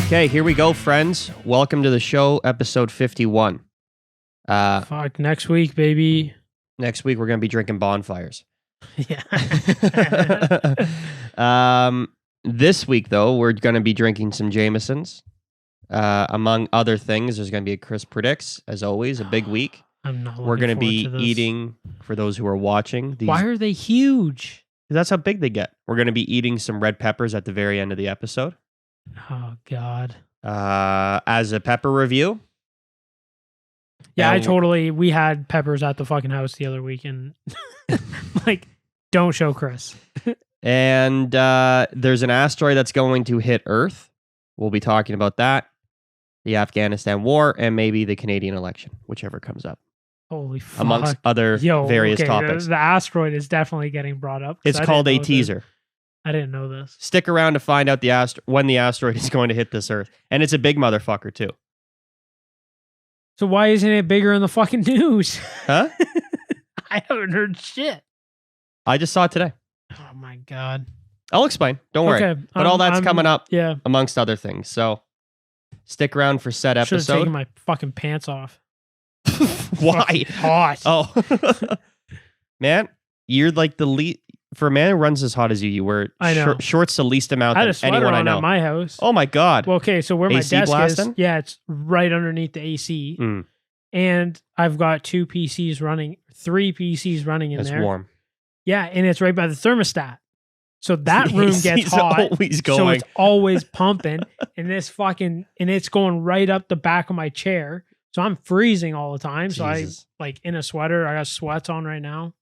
Okay, here we go, friends. Welcome to the show, episode 51. Fuck, next week, baby. Next week, we're going to be drinking bonfires. Yeah. This week, though, we're going to be drinking some Jamesons. Among other things, there's going to be a Chris Predicts, as always, a big week. I'm not We're going to be to this. eating, for those who are watching. Why are they huge? That's how big they get. We're going to be eating some red peppers at the very end of the episode. Oh, God. As a pepper review. Yeah, And we had peppers at the fucking house the other week, and like, don't show Chris. And there's an asteroid that's going to hit Earth. We'll be talking about that, the Afghanistan war, and maybe the Canadian election, whichever comes up. Holy fuck. Amongst other various topics. The asteroid is definitely getting brought up. It's called a teaser. I didn't know this. Stick around to find out when the asteroid is going to hit this Earth. And it's a big motherfucker, too. So why isn't it bigger in the fucking news? Huh? I haven't heard shit. I just saw it today. Oh, my God. I'll explain. Don't worry. Okay, But all that's coming up, Yeah. amongst other things. So stick around for said Should have episode. taken my fucking pants off. Why? Hot. Oh. Man, you're like the least... For a man who runs as hot as you wear I know. shorts the least amount I had than a sweater anyone I on know. at my house. Oh my God. Well, okay, so where my AC desk blasting? is, yeah, it's right underneath the AC. Mm. And I've got three PCs running in It's there. warm. Yeah, and it's right by the thermostat. So that room gets AC's hot. always So going. it's always pumping. And it's going right up the back of my chair. So I'm freezing all the time. So Jesus. in a sweater. I got sweats on right now.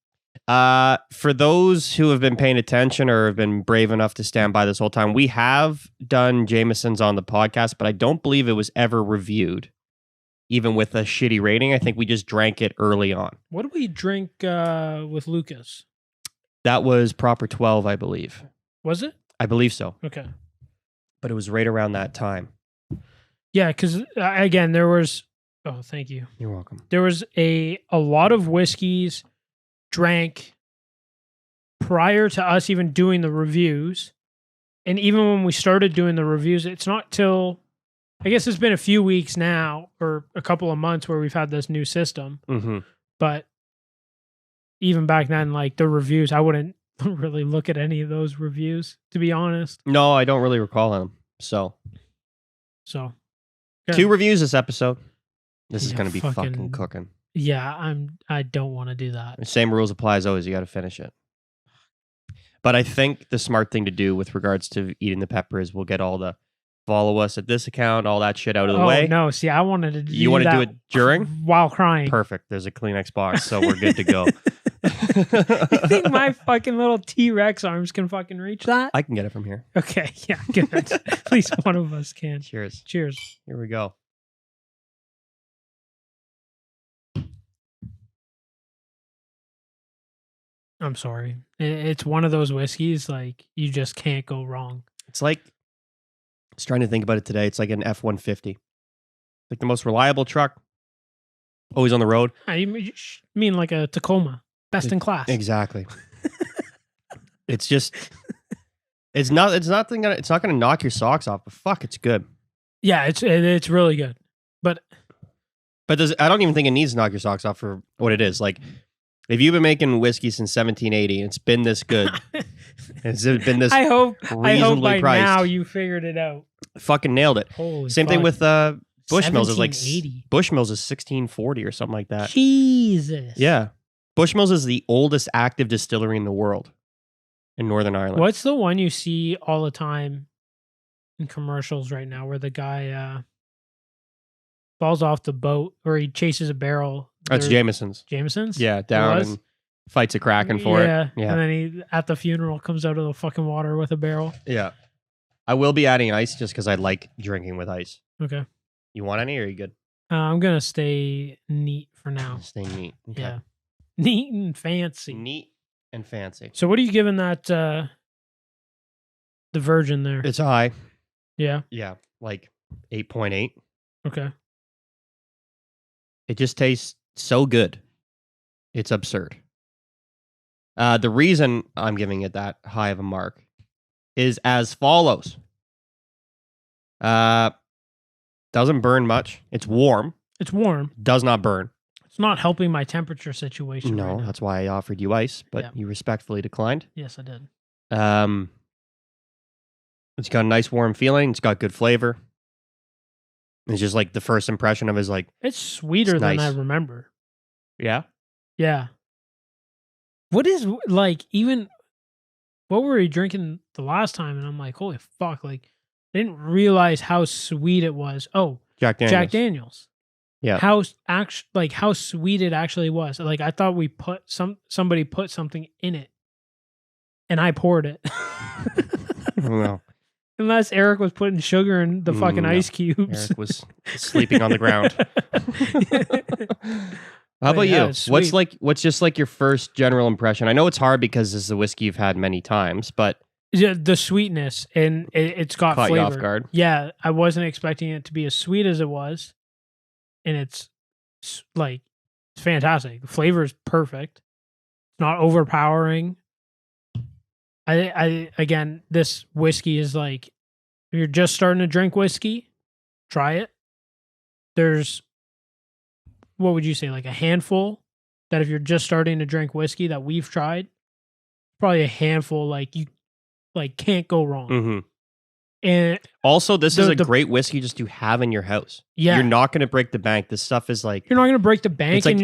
For those who have been paying attention or have been brave enough to stand by this whole time, we have done Jameson's on the podcast, but I don't believe it was ever reviewed, even with a shitty rating. I think we just drank it early on. What do we drink with Lucas? That was proper 12, I believe. Was it? I believe so. Okay. But it was right around that time. Yeah, because again, there was... Oh, thank you. You're welcome. There was a lot of whiskeys drank prior to us even doing the reviews. And even when we started doing the reviews, it's not till, I guess it's been a few weeks now or a couple of months where we've had this new system. Mm-hmm. But even back then, like the reviews, I wouldn't really look at any of those reviews, to be honest. No, I don't really recall them. So, So, 2 reviews this episode. This is Yeah, going to be fucking- fucking cooking. yeah, I don't want to do that. Same rules apply as always. You got to finish it. But I think the smart thing to do with regards to eating the pepper is we'll get all the follow us at this account, all that shit out of the way. No, see, I wanted to do You want to do that it during? while crying. Perfect. There's a Kleenex box, so we're good to go. You think my fucking little T-Rex arms can fucking reach that? I can get it from here. Okay, yeah, good. At least one of us can. Cheers. Cheers. Here we go. I'm sorry. It's one of those whiskeys, like, you just can't go wrong. It's like, I was trying to think about it today. It's like an F-150. Like the most reliable truck. Always on the road. I mean like a Tacoma. Best in class. Exactly. It's just, it's not going to knock your socks off, but fuck, it's good. Yeah, it's really good. But I don't even think it needs to knock your socks off for what it is. Like, if you've been making whiskey since 1780 and it's been this good, it's been this I hope reasonably by priced, now you figured it out. fucking nailed it. Holy Same thing fuck. with Bushmills is like 1780. Bushmills is 1640 or something like that. Jesus. Yeah. Bushmills is the oldest active distillery in the world in Northern Ireland. What's the one you see all the time in commercials right now where the guy falls off the boat or he chases a barrel? That's Jameson's. Jameson's? Yeah, down was? and fights a Kraken for it. Yeah. Yeah. And then he, at the funeral, comes out of the fucking water with a barrel. Yeah. I will be adding ice just because I like drinking with ice. Okay. You want any or are you good? I'm going to stay neat for now. Stay neat. Okay. Yeah. Neat and fancy. Neat and fancy. So what are you giving that, the Virgin there? It's high. Yeah. Yeah. Like 8.8. Okay. It just tastes so good. It's absurd. The reason I'm giving it that high of a mark is as follows. Doesn't burn much. It's warm. It's warm. Does not burn. It's not helping my temperature situation. No, right now. that's why I offered you ice, but you respectfully declined. Yes, I did. It's got a nice warm feeling. It's got good flavor. It's just like the first impression of it is like it's sweeter than I remember. Yeah. Yeah. What is like even what were we drinking the last time? And I'm like, holy fuck! Like, I didn't realize how sweet it was. Oh, Jack Daniels. Jack Daniels. Yeah. How sweet it actually was. Like I thought we put somebody put something in it, and I poured it. No. Unless Eric was putting sugar in the fucking ice cubes. Eric was sleeping on the ground. How about you? What's just like your first general impression? I know it's hard because this is a whiskey you've had many times, but the sweetness and it's got caught flavor. You off guard. Yeah, I wasn't expecting it to be as sweet as it was, and it's like it's fantastic. The flavor is perfect. It's not overpowering. I again, this whiskey is like, if you're just starting to drink whiskey, try it. There's, what would you say, like a handful that if you're just starting to drink whiskey that we've tried, probably a handful like you like can't go wrong. Mm-hmm. And also, this is a great whiskey just to have in your house. Yeah, you're not going to break the bank. This stuff is like you're not going to break the bank. It's like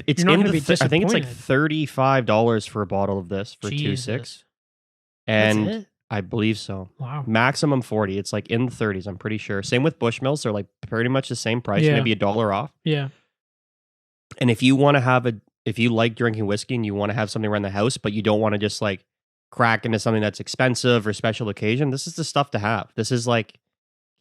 it's in the I think it's like $35 for a bottle of this for 2.6. And I believe so. Wow. Maximum 40. It's like in the 30s, I'm pretty sure. Same with Bushmills. They're like pretty much the same price, maybe $1 off. Yeah. And if you want to if you like drinking whiskey and you want to have something around the house, but you don't want to just like crack into something that's expensive or special occasion, this is the stuff to have. This is like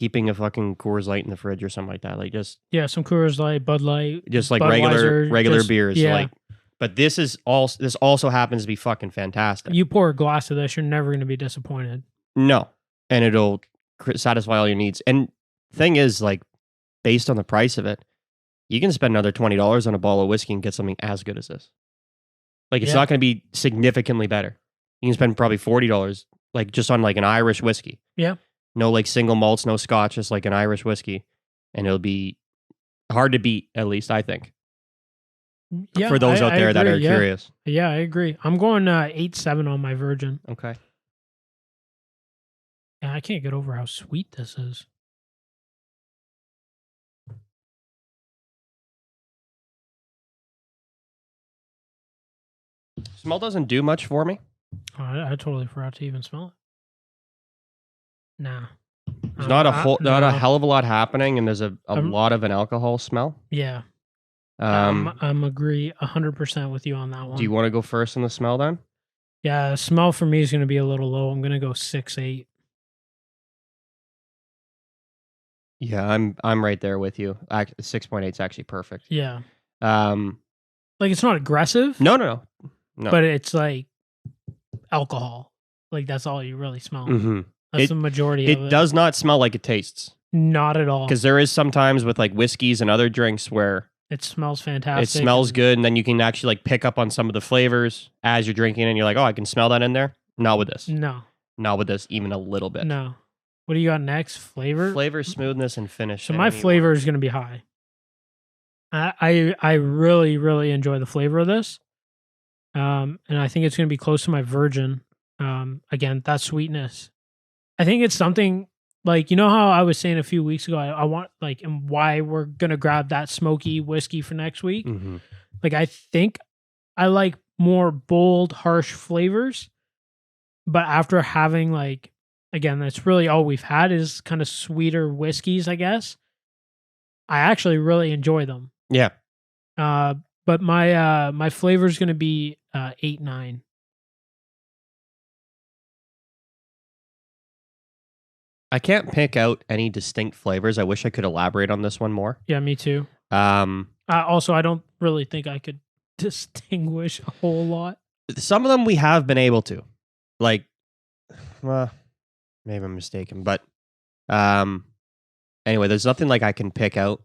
keeping a fucking Coors Light in the fridge or something like that. Like just some Coors Light, Bud Light, just like regular beers. Yeah. Like, but this also happens to be fucking fantastic. You pour a glass of this, you're never going to be disappointed. No, and it'll satisfy all your needs. And thing is, like, based on the price of it, you can spend another $20 on a bottle of whiskey and get something as good as this. Like, it's not going to be significantly better. You can spend probably $40, like, just on like an Irish whiskey. Yeah. No like single malts, no Scotch, just like an Irish whiskey, and it'll be hard to beat. At least I think. Yeah, for those out there that are curious. Yeah, I agree. I'm going 8.7 on my Virgin. Okay. Yeah, I can't get over how sweet this is. Smell doesn't do much for me. Oh, I totally forgot to even smell it. Nah. There's not a hell of a lot happening, and there's a lot of an alcohol smell. Yeah. I'm agree 100% with you on that one. Do you want to go first in the smell then? Yeah, the smell for me is going to be a little low. I'm going to go 6.8. Yeah, I'm right there with you. 6.8 is actually perfect. Yeah. Like it's not aggressive. No. But it's like alcohol. Like that's all you really smell. Mm-hmm. That's the majority of it. It does not smell like it tastes. Not at all. Because there is sometimes with like whiskeys and other drinks where it smells fantastic. It smells good, and then you can actually like pick up on some of the flavors as you're drinking, and you're like, oh, I can smell that in there. Not with this. No. Not with this, even a little bit. No. What do you got next? Flavor? Flavor, smoothness, and finish. So my flavor is going to be high. I really, really enjoy the flavor of this. And I think it's going to be close to my Virgin. Again, that sweetness. I think it's something like, you know how I was saying a few weeks ago, I want like, and why we're going to grab that smoky whiskey for next week. Mm-hmm. Like, I think I like more bold, harsh flavors, but after having like, again, that's really all we've had is kind of sweeter whiskeys, I guess. I actually really enjoy them. Yeah. But my flavor is going to be 8.9. I can't pick out any distinct flavors. I wish I could elaborate on this one more. Yeah, me too. Also, I don't really think I could distinguish a whole lot. Some of them we have been able to. Like, well, maybe I'm mistaken. But anyway, there's nothing like I can pick out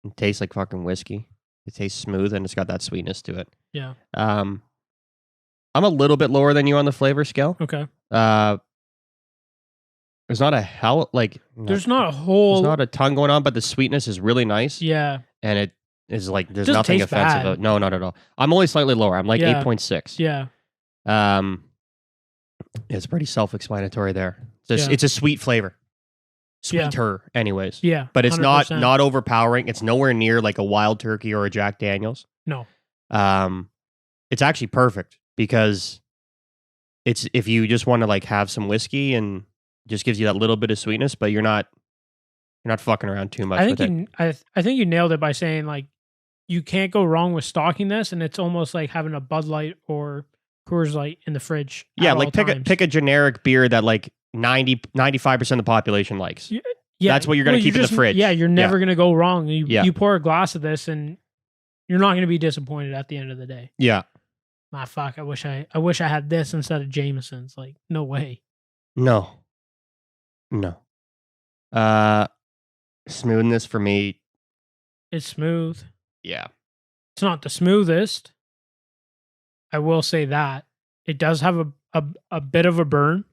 and taste like fucking whiskey. It tastes smooth and it's got that sweetness to it. Yeah. I'm a little bit lower than you on the flavor scale. Okay. There's not a hell like There's not a whole. There's not a ton going on, but the sweetness is really nice. Yeah. And it is like there's Doesn't nothing taste offensive. bad. No, not at all. I'm only slightly lower. I'm like 8.6. Yeah. It's pretty self-explanatory there. Yeah. It's a sweet flavor. Sweeter, anyways. Yeah. But it's 100%. not overpowering. It's nowhere near like a Wild Turkey or a Jack Daniels. No. It's actually perfect because it's if you just want to like have some whiskey and just gives you that little bit of sweetness, but you're not fucking around too much. I think with it. I think you nailed it by saying like you can't go wrong with stocking this, and it's almost like having a Bud Light or Coors Light in the fridge. Yeah, like pick a generic beer that like 95% of the population likes. Yeah, that's what you're gonna keep in the fridge. Yeah, you're never gonna go wrong. You Yeah. pour a glass of this, and you're not gonna be disappointed at the end of the day. Yeah. Ah, fuck! I wish I had this instead of Jameson's. Like, no way. No. Smoothness for me. It's smooth. Yeah. It's not the smoothest. I will say that it does have a bit of a burn.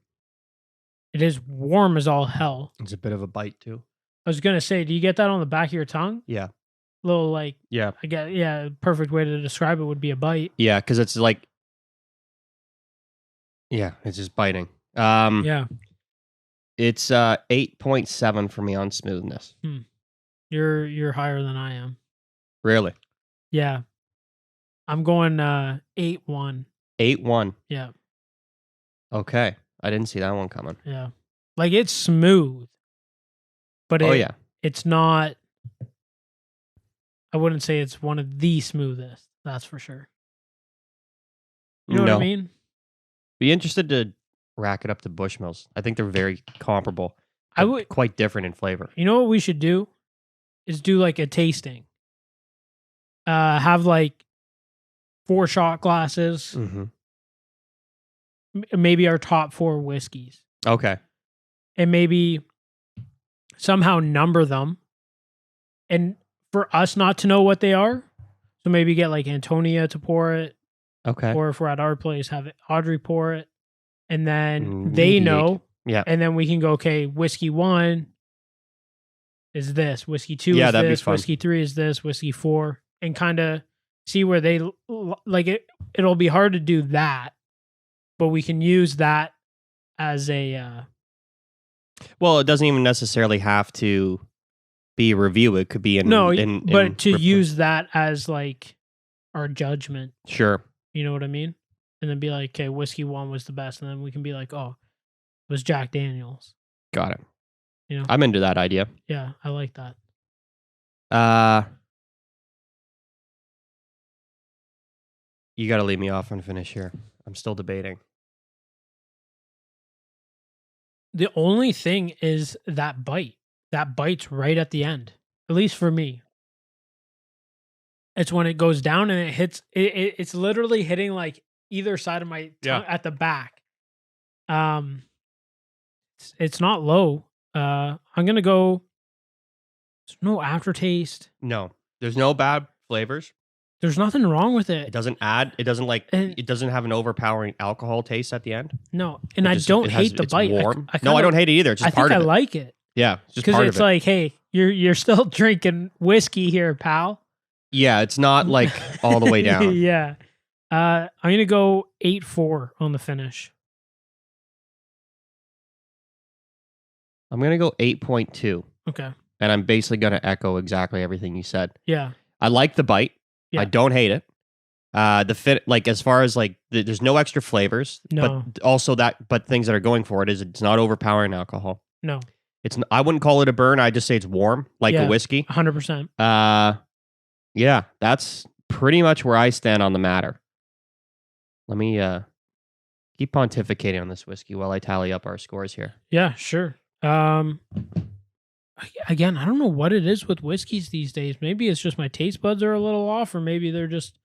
It is warm as all hell. It's a bit of a bite too. I was gonna say, do you get that on the back of your tongue? Yeah. Little like Yeah. I get perfect way to describe it would be a bite. Yeah, because it's like it's just biting. Yeah. It's 8.7 for me on smoothness. You're higher than I am. Really? Yeah. I'm going 8.1. 8.1. Yeah. Okay. I didn't see that one coming. Yeah. Like it's smooth. But it's not I wouldn't say it's one of the smoothest, that's for sure. You know what I mean? Be interested to rack it up to Bushmills. I think they're very comparable. I would quite different in flavor. You know what we should do? Is do like a tasting. Have like 4 shot glasses. Mm-hmm. Maybe our top 4 whiskeys. Okay. And maybe somehow number them. And for us not to know what they are. So maybe get like Antonia to pour it. Okay. Or if we're at our place, have Audrey pour it. And then they know. Yeah. And then we can go, okay, whiskey 1 is this. Whiskey 2 is this. Whiskey 3 is this. Whiskey 4. And kind of see where they like it. It'll be hard to do that. But we can use that as a... Well, it doesn't even necessarily have to be a review. It could be use that as like our judgment. Sure. You know what I mean? And then be like, okay, whiskey 1 was the best. And then we can be like, oh, it was Jack Daniels. Got it. You know? I'm into that idea. Yeah, I like that. You got to leave me off and finish here. I'm still debating. The only thing is that bite. That bite's right at the end. At least for me. It's when it goes down and it hits. It's literally hitting like either side of my tongue at the back. It's not low. I'm gonna go. There's no aftertaste. No, there's no bad flavors. There's nothing wrong with it. It doesn't add. It doesn't it doesn't have an overpowering alcohol taste at the end. No, and I don't hate the bite. Warm. I don't hate it either. It's just part of it. I like it. Yeah, it's just part of it. Because it's like, hey, you're still drinking whiskey here, pal. Yeah, it's not like all the way down. Yeah. I'm gonna go 8.4 on the finish. I'm gonna go 8.2. Okay. And I'm basically gonna echo exactly everything you said. Yeah. I like the bite. Yeah. I don't hate it. The fit, like as far as like, there's no extra flavors. No. But also but things that are going for it is it's not overpowering alcohol. No. I wouldn't call it a burn. I just say it's warm, like a whiskey. 100%. Yeah, that's pretty much where I stand on the matter. Let me keep pontificating on this whiskey while I tally up our scores here. Yeah, sure. Again, I don't know what it is with whiskeys these days. Maybe it's just my taste buds are a little off, or maybe they're just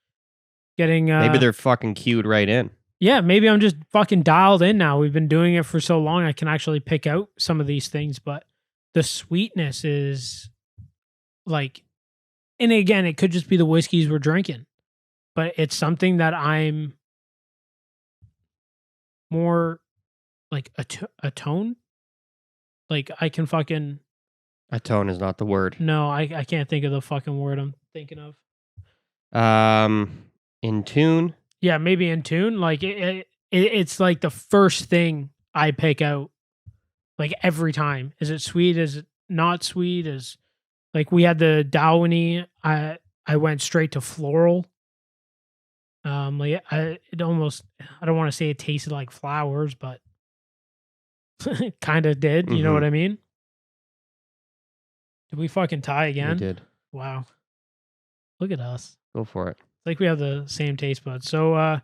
getting... maybe they're fucking cued right in. Yeah, maybe I'm just fucking dialed in now. We've been doing it for so long, I can actually pick out some of these things, but the sweetness is like... And again, it could just be the whiskeys we're drinking, but it's something that I'm more like attuned Like I can fucking Atone is not the word. no, I can't think of the fucking word I'm thinking of. In tune. Yeah, maybe in tune. Like it's like the first thing I pick out. Like every time, is it sweet? Is it not sweet? Is like we had the Downy. I went straight to floral. Like it almost. I don't want to say it tasted like flowers, but it kind of did. You know what I mean? Did we fucking tie again? We did. Wow. Look at us. Go for it. It's like we have the same taste buds. So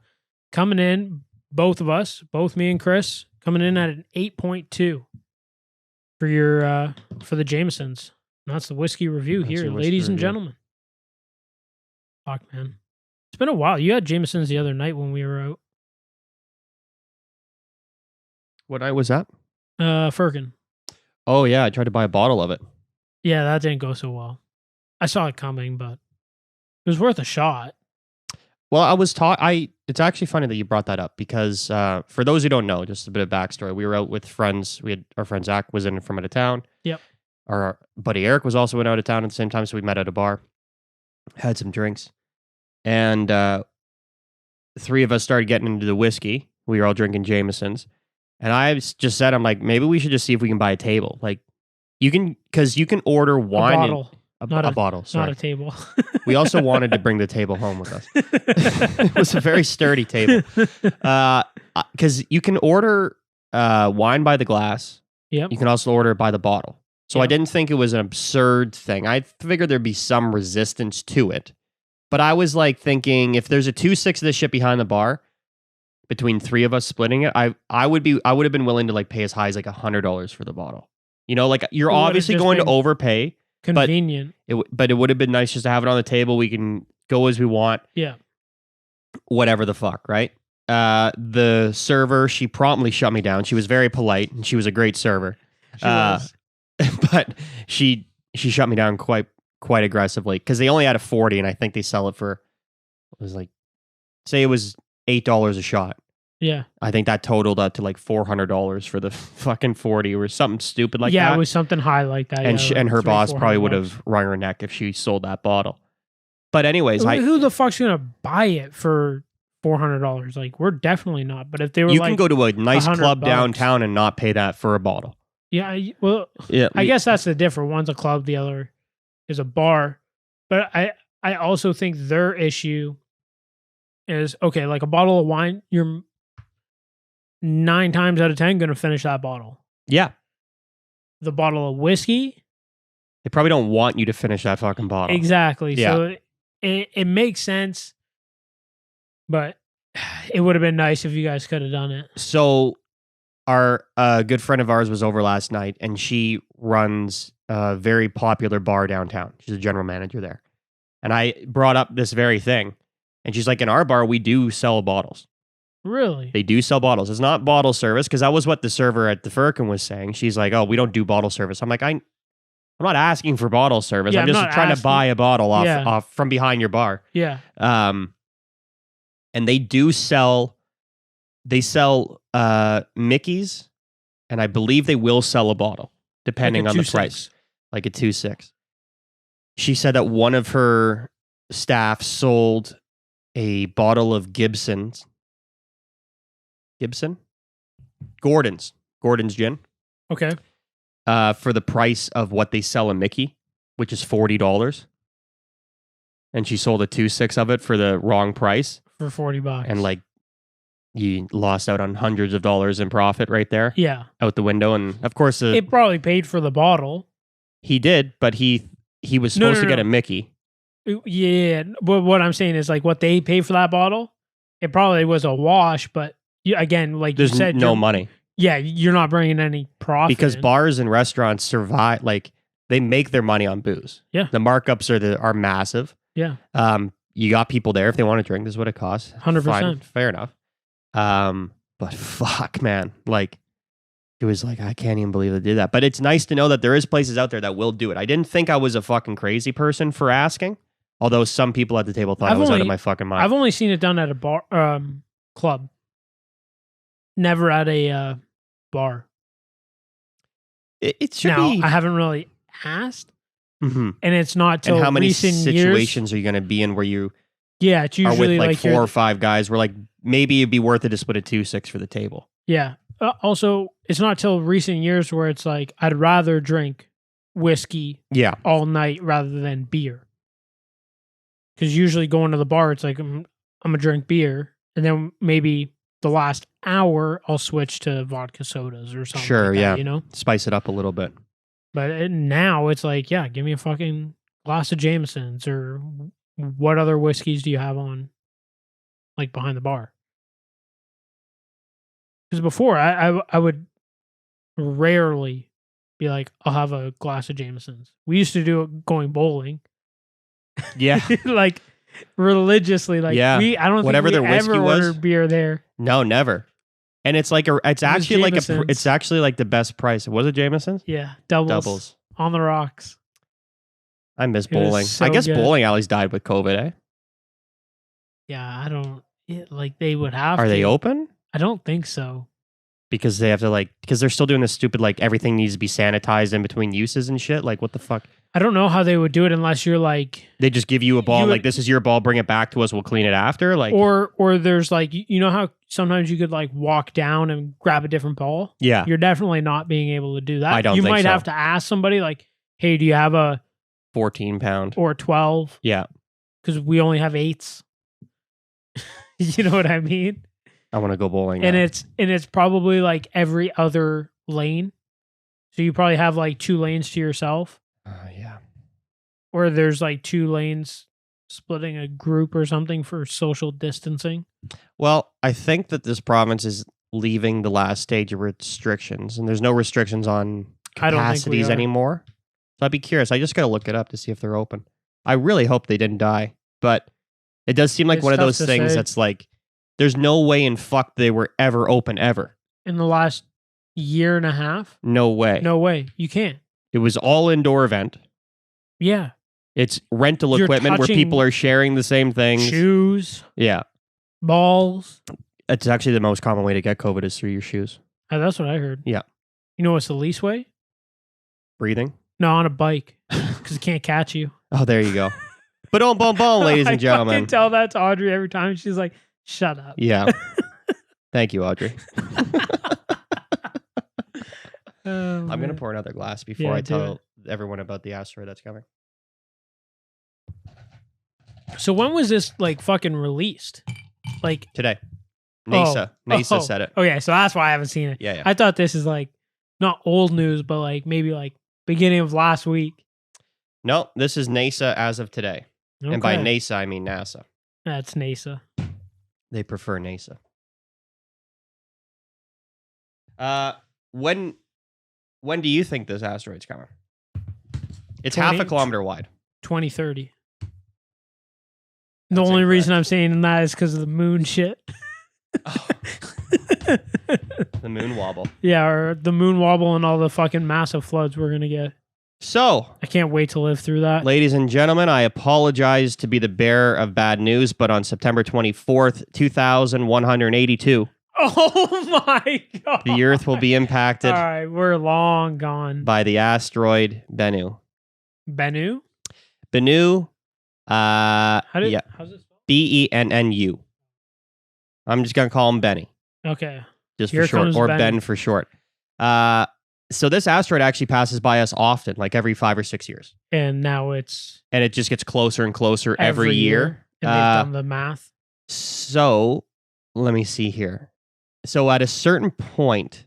coming in, both of us, both me and Chris, coming in at an 8.2 for your for the Jamesons. And that's the whiskey review here, ladies and gentlemen. Fuck, man. It's been a while. You had Jamesons the other night when we were out. What night was that? Firkin. Oh, yeah. I tried to buy a bottle of it. Yeah, that didn't go so well. I saw it coming, but it was worth a shot. Well, I was taught. It's actually funny that you brought that up because for those who don't know, just a bit of backstory. We were out with friends. We had our friend Zach was in from out of town. Yep. Our buddy Eric was also in out of town at the same time, so we met at a bar, had some drinks, and three of us started getting into the whiskey. We were all drinking Jamesons, and I just said, "I'm like, maybe we should just see if we can buy a table. Like, because you can order wine." A bottle. A bottle, sorry. Not a table. We also wanted to bring the table home with us. It was a very sturdy table. Because you can order wine by the glass. Yep. You can also order it by the bottle. So I didn't think it was an absurd thing. I figured there'd be some resistance to it. But I was like thinking, if there's a 2.6 of this shit behind the bar, between three of us splitting it, I would have been willing to like pay as high as like $100 for the bottle. You know, like you're obviously going to overpay. Convenient. But it would have been nice just to have it on the table. We can go as we want. Yeah. Whatever the fuck, right? The server, she promptly shut me down. She was very polite and she was a great server. She was. But she shut me down quite aggressively because they only had a 40 and I think they sell it for, it was like, say it was $8 a shot. Yeah. I think that totaled up to like $400 for the fucking 40 or something stupid like that. Yeah, it was something high like that. And yeah, and her boss probably would $300-400. have wrung her neck if she sold that bottle. But anyways, who the fuck's gonna buy it for $400? Like, we're definitely not. But if they were, you can go to a nice club $100 downtown and not pay that for a bottle. Yeah, well, Yeah, I guess that's the difference. One's a club, the other is a bar. But I also think their issue is, okay, like a bottle of wine, you're 9 times out of 10 going to finish that bottle. Yeah. The bottle of whiskey, They probably don't want you to finish that fucking bottle. exactly. Yeah. So it makes sense, but it would have been nice if you guys could have done it. So our good friend of ours was over last night and she runs a very popular bar downtown. She's a general manager there. And I brought up this very thing. And she's like, in our bar, we do sell bottles. Really? They do sell bottles. It's not bottle service because that was what the server at the Firkin was saying. She's like, "Oh, we don't do bottle service." I'm like, I'm not asking for bottle service. Yeah, I'm just trying to buy a bottle off from behind your bar. Yeah. And they do sell. They sell Mickey's, and I believe they will sell a bottle depending on the price, like a 2.6. She said that one of her staff sold a bottle of Gordon's gin. Okay. For the price of what they sell a Mickey, which is $40. And she sold a 2.6 of it for the wrong price. For $40. And like, you lost out on hundreds of dollars in profit right there. Yeah. Out the window. And of course, it probably paid for the bottle. He did, but he was supposed to get a Mickey. Yeah. But what I'm saying is, like, what they paid for that bottle, it probably was a wash, but again, like there's you said, no money. Yeah, you're not bringing any profit because in. Bars and restaurants survive, like they make their money on booze. Yeah, the markups are massive. Yeah, you got people there if they want to drink. This is what it costs. 100%, fair enough. But fuck, man, like it was like I can't even believe they did that. But it's nice to know that there is places out there that will do it. I didn't think I was a fucking crazy person for asking, although some people at the table thought I was out of my fucking mind. I've only seen it done at a bar, club. Never at a bar. It should Now, be. I haven't really asked, Mhm. and it's not till And how many recent situations are you going to be in where you years. Yeah, it's are usually with like like 4 you're or 5 guys where like maybe it'd be worth it to split a 2-6 for the table. yeah. Also, it's not till recent years where it's like I'd rather drink whiskey Yeah. all night rather than beer. Because usually going to the bar, it's like I'm gonna drink beer, and then maybe the last hour I'll switch to vodka sodas or something. Sure, like that, yeah. you know. Spice it up a little bit. But now it's like, yeah, give me a fucking glass of Jamesons, or what other whiskeys do you have on, like behind the bar? Because before I would rarely be like, I'll have a glass of Jamesons. We used to do it going bowling. Yeah. Like religiously. Like Yeah. I don't Whatever think we their whiskey ever was. ordered beer there. No, never. And it's like it's actually like Jameson's. it's actually like the best price. Was it Jameson's? Yeah, doubles on the rocks. I miss It was bowling. so I guess good. bowling alleys died with COVID, eh? Yeah, I don't like they would have. Are to. they open? I don't think so. Because they have to because they're still doing this stupid like everything needs to be sanitized in between uses and shit. Like what the fuck? I don't know how they would do it unless you're like, They just give you a ball You would- like this is your ball, bring it back to us, we'll clean it after. Like or there's like, you know how sometimes you could like walk down and grab a different ball. yeah. You're definitely not being able to do that. I don't You think might so. have to ask somebody like, hey, do you have a 14-pound. or 12? Yeah. Because we only have 8s. You know what I mean? I want to go bowling. And now. it's probably like every other lane. So you probably have like 2 lanes to yourself. Yeah. Or there's like 2 lanes splitting a group or something for social distancing. Well, I think that this province is leaving the last stage of restrictions, and there's no restrictions on I don't think we capacities are. anymore. So I'd be curious. I just got to look it up to see if they're open. I really hope they didn't die, but it does seem like It's one of tough those to things say. that's like, there's no way in fuck they were ever open ever. In the last year and a half? No way. No way. You can't. It was all indoor event. Yeah. It's rental You're equipment where touching people are sharing the same things. Shoes, Yeah. balls. It's actually the most common way to get COVID is through your shoes. That's what I heard. Yeah. You know what's the least way? Breathing. No, on a bike. Because it can't catch you. Oh, there you go. But boom, boom, boom, ladies and I gentlemen. can tell that to Audrey every time. She's like, shut up. Yeah. Thank you, Audrey. Oh, I'm going to man. pour another glass before Yeah, I do tell everyone about the asteroid that's coming. So when was this like fucking released? Like Today. NASA. NASA oh, said it. Okay, so that's why I haven't seen it. Yeah, yeah. I thought this is like not old news, but like maybe like beginning of last week. No, this is NASA as of today. And by Okay. NASA, I mean NASA. That's NASA. They prefer NASA. When do you think this asteroid's coming? It's half a 20 kilometer wide. 2030. The That's only incorrect. reason I'm saying that is because of the moon shit. Oh, the moon wobble. Yeah, or the moon wobble and all the fucking massive floods we're gonna get. So, I can't wait to live through that. ladies and gentlemen, I apologize to be the bearer of bad news, but on September 24th, 2182, Oh my god! the Earth will be impacted All right, we're long gone. by the asteroid Bennu. Bennu? Bennu, How's it spelled? Bennu. I'm just gonna call him Benny, Okay. just Here for short, comes or Ben. Ben for short. So this asteroid actually passes by us often, like every 5 or 6 years, And now it's and it just gets closer and closer every year. And they've done the math. So let me see here. So at a certain point,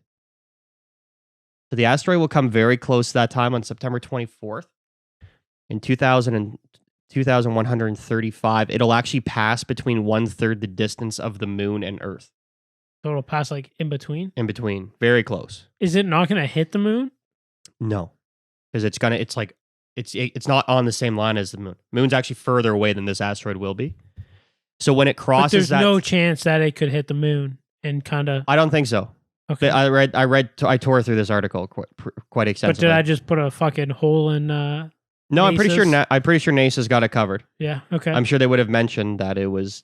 so the asteroid will come very close to that time on September 24th in 2135. It'll actually pass between 1/3 the distance of the moon and Earth. So it'll pass like in between. In between, very close. Is it not gonna hit the moon? No, because it's not on the same line as the moon. Moon's actually further away than this asteroid will be. So when it But crosses there's that, no chance that it could hit the moon and kind of. I don't think so. Okay. But I tore through this article quite But extensively. did I just put a fucking hole in? No, I'm pretty sure. NASA's? I'm pretty sure NASA's got it covered. Yeah. Okay. I'm sure they would have mentioned that it was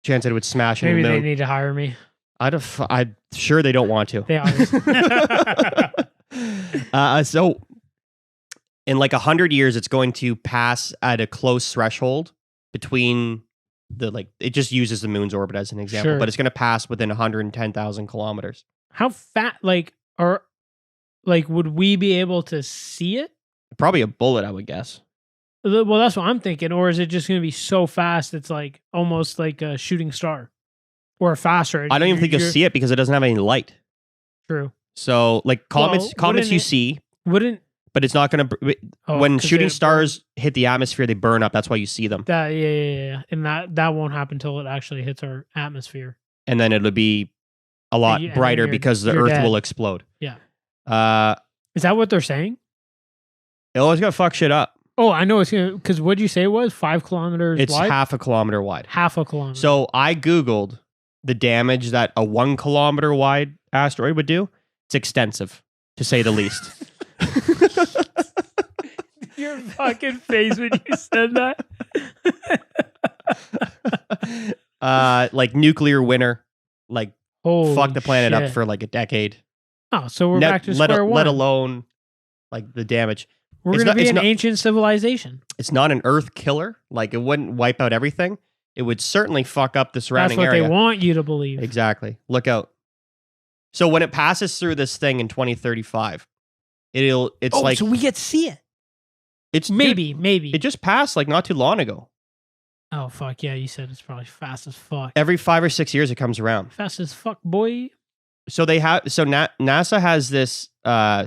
chance that it would smash into Maybe the they moon. need to hire me. I'm sure they don't want to. They obviously. So in like 100 years, it's going to pass at a close threshold between it just uses the moon's orbit as an example, Sure. but it's going to pass within 110,000 kilometers. How fat, would we be able to see it? Probably a bullet, I would guess. Well, that's what I'm thinking. Or is it just going to be so fast it's like almost like a shooting star or faster? I don't even think you'll see it because it doesn't have any light. True. So like comets you see, but it's not going to. When shooting stars hit the atmosphere, they burn up. That's why you see them. Yeah. And that won't happen until it actually hits our atmosphere. And then it'll be a lot brighter because the Earth will explode. Yeah. Is that what they're saying? It always got to fuck shit up. Oh, I know it's gonna, because what'd you say it was? 5 kilometers it's wide? It's half a kilometer wide. Half a kilometer. So I Googled the damage that a 1 kilometer wide asteroid would do. It's extensive, to say the least. Your fucking face when you said that. Like nuclear winter. Like, fuck the planet up for like a decade. Oh, so we're back to square one. Let alone like the damage. We're going to be an ancient civilization. It's not an Earth killer. Like, it wouldn't wipe out everything. It would certainly fuck up the surrounding area. That's what they want you to believe. Exactly. Look out. So when it passes through this thing in 2035, it's like... so we get to see it. It's maybe. It just passed like not too long ago. Oh, fuck. Yeah, you said it's probably fast as fuck. Every 5 or 6 years it comes around. Fast as fuck, boy. So NASA has this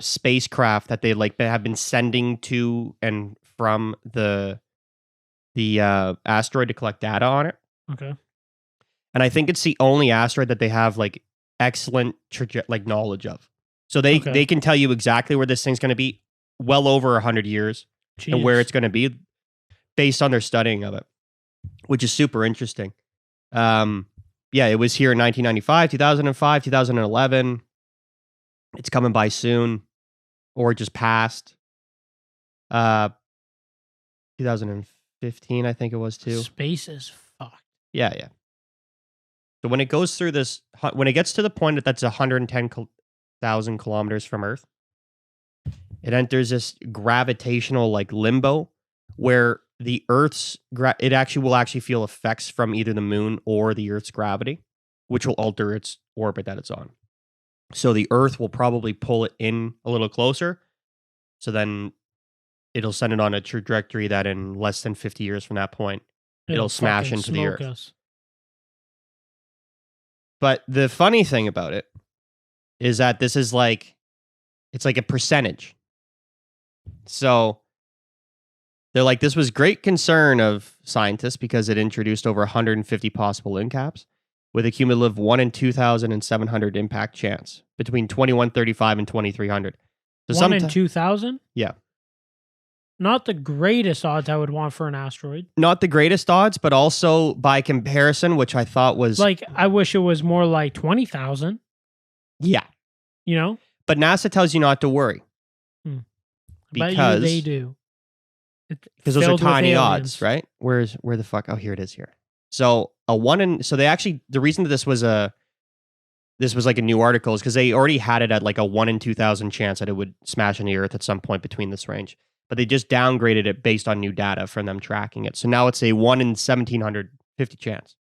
spacecraft that they have been sending to and from the asteroid to collect data on it. Okay. And I think it's the only asteroid that they have like excellent knowledge of. So they can tell you exactly where this thing's going to be well over 100 years. Jeez. And where it's going to be based on their studying of it, which is super interesting. Yeah, it was here in 1995, 2005, 2011. It's coming by soon, or just passed. 2015, I think it was too. Space is fucked. Yeah. So when it goes through this, when it gets to the point that's 110,000 kilometers from Earth, it enters this gravitational limbo where the Earth's it will actually feel effects from either the moon or the Earth's gravity, which will alter its orbit that it's on. So the Earth will probably pull it in a little closer. So then it'll send it on a trajectory that in less than 50 years from that point, it'll smash into the Earth. Us. But the funny thing about it is that this is it's like a percentage. So they're like, this was great concern of scientists because it introduced over 150 possible incaps with a cumulative 1 in 2,700 impact chance between 2135 and 2300. So 1 in 2,000? Yeah. Not the greatest odds I would want for an asteroid. Not the greatest odds, but also by comparison, which I thought was... I wish it was more like 20,000. Yeah. You know? But NASA tells you not to worry. Because they do. Because those are tiny odds, right? Where the fuck? Oh, here it is here. So the reason that this was like a new article is because they already had it at like a 1 in 2,000 chance that it would smash into the Earth at some point between this range. But they just downgraded it based on new data from them tracking it. So now it's a 1 in 1,750 chance.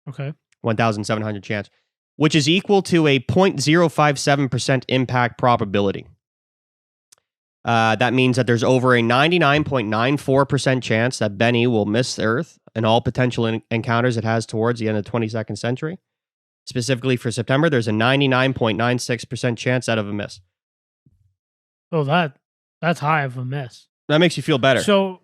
Okay. 1,700 chance, which is equal to a 0.057% impact probability. That means that there's over a 99.94% chance that Bennu will miss the Earth and all potential encounters it has towards the end of the 22nd century. Specifically for September, there's a 99.96% chance out of a miss. Oh, that's high of a miss. That makes you feel better. So,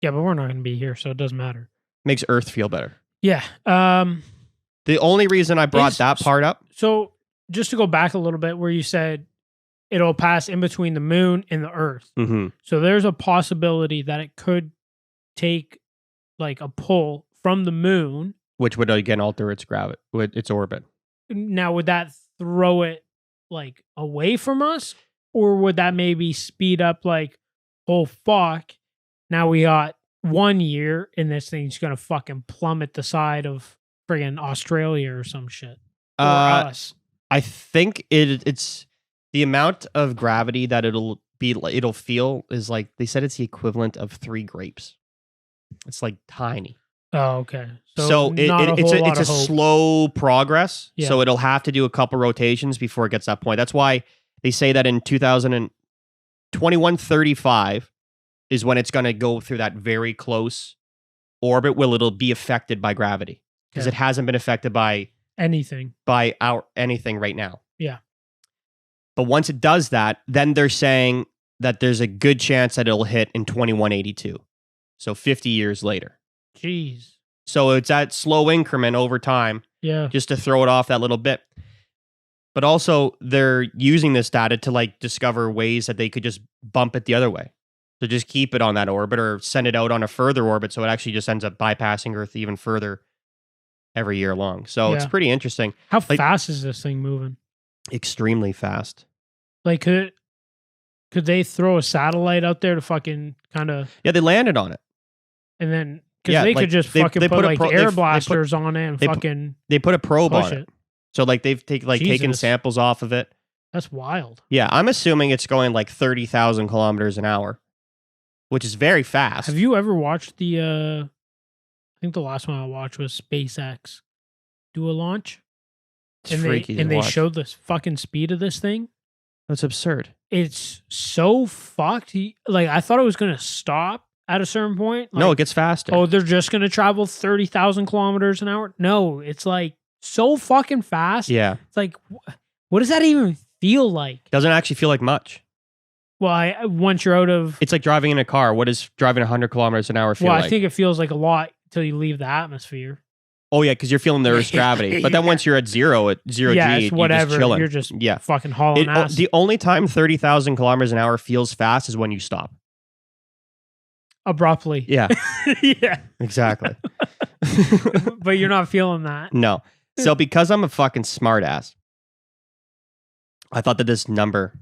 yeah, but we're not going to be here, so it doesn't matter. Makes Earth feel better. Yeah. The only reason I brought that part up. So, just to go back a little bit where you said it'll pass in between the moon and the Earth. Mm-hmm. So there's a possibility that it could take like a pull from the moon, which would again alter its orbit. Now, would that throw it like away from us, or would that maybe speed up? Like, oh fuck! Now we got 1 year, and this thing's gonna fucking plummet the side of friggin' Australia or some shit, or us. I think it's. The amount of gravity that it'll feel is like, they said it's the equivalent of 3 grapes. It's like tiny. Oh, okay. So it's a slow progress. Yeah. So it'll have to do a couple rotations before it gets to that point. That's why they say that in 2135 is when it's going to go through that very close orbit where it'll be affected by gravity, because it hasn't been affected by anything right now. Yeah. But once it does that, then they're saying that there's a good chance that it'll hit in 2182. So 50 years later. Jeez. So it's that slow increment over time. Yeah. Just to throw it off that little bit. But also they're using this data to like discover ways that they could just bump it the other way. So just keep it on that orbit or send it out on a further orbit. So it actually just ends up bypassing Earth even further every year long. So it's pretty interesting. How fast is this thing moving? Extremely fast. Like could they throw a satellite out there to fucking kind of... Yeah, they landed on it. And then... Because they could just fucking put like air blasters on it and fucking... They put a probe on it. So like they've taken samples off of it. That's wild. Yeah, I'm assuming it's going like 30,000 kilometers an hour, which is very fast. Have you ever watched the... I think the last one I watched was SpaceX do a launch. It's freaky to watch. They showed the fucking speed of this thing. That's absurd. It's so fucked. Like, I thought it was going to stop at a certain point. Like, no, it gets faster. Oh, they're just going to travel 30,000 kilometers an hour? No, it's like so fucking fast. Yeah. It's like, what does that even feel like? Doesn't actually feel like much. Well, once you're out of... It's like driving in a car. What does driving 100 kilometers an hour feel like? Well, I think it feels like a lot until you leave the atmosphere. Oh, yeah, because you're feeling the Earth's gravity. But then once you're at zero G, it's whatever. You're just chilling. You're just fucking hauling ass. The only time 30,000 kilometers an hour feels fast is when you stop. Abruptly. Yeah. Yeah. Exactly. But you're not feeling that. No. So because I'm a fucking smartass, I thought that this number,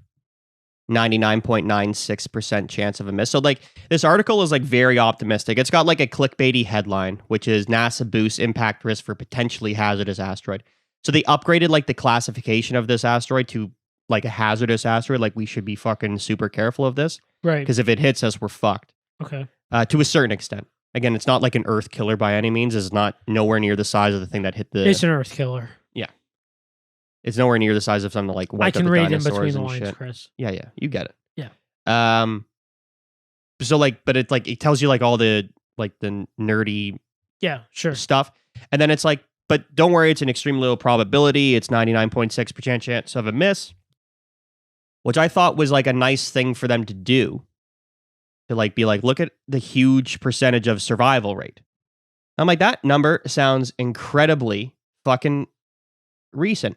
99.96% chance of a miss. So like this article is like very optimistic. It's got like a clickbaity headline, which is NASA boosts impact risk for potentially hazardous asteroid. So they upgraded like the classification of this asteroid to like a hazardous asteroid. Like we should be fucking super careful of this. Right. Because if it hits us, we're fucked. Okay. To a certain extent. Again, it's not like an Earth killer by any means. It's not nowhere near the size of the thing that hit the... It's an Earth killer. Yeah. It's nowhere near the size of something to like wipe I out can the read in dinosaurs between the and lines, shit. Chris. Yeah, you get it. Yeah. So like, but it like it tells you like all the like the nerdy stuff, and then it's like, but don't worry, it's an extremely low probability. It's 99.6% chance of a miss, which I thought was like a nice thing for them to do. To like be like, look at the huge percentage of survival rate. I'm like, that number sounds incredibly fucking recent.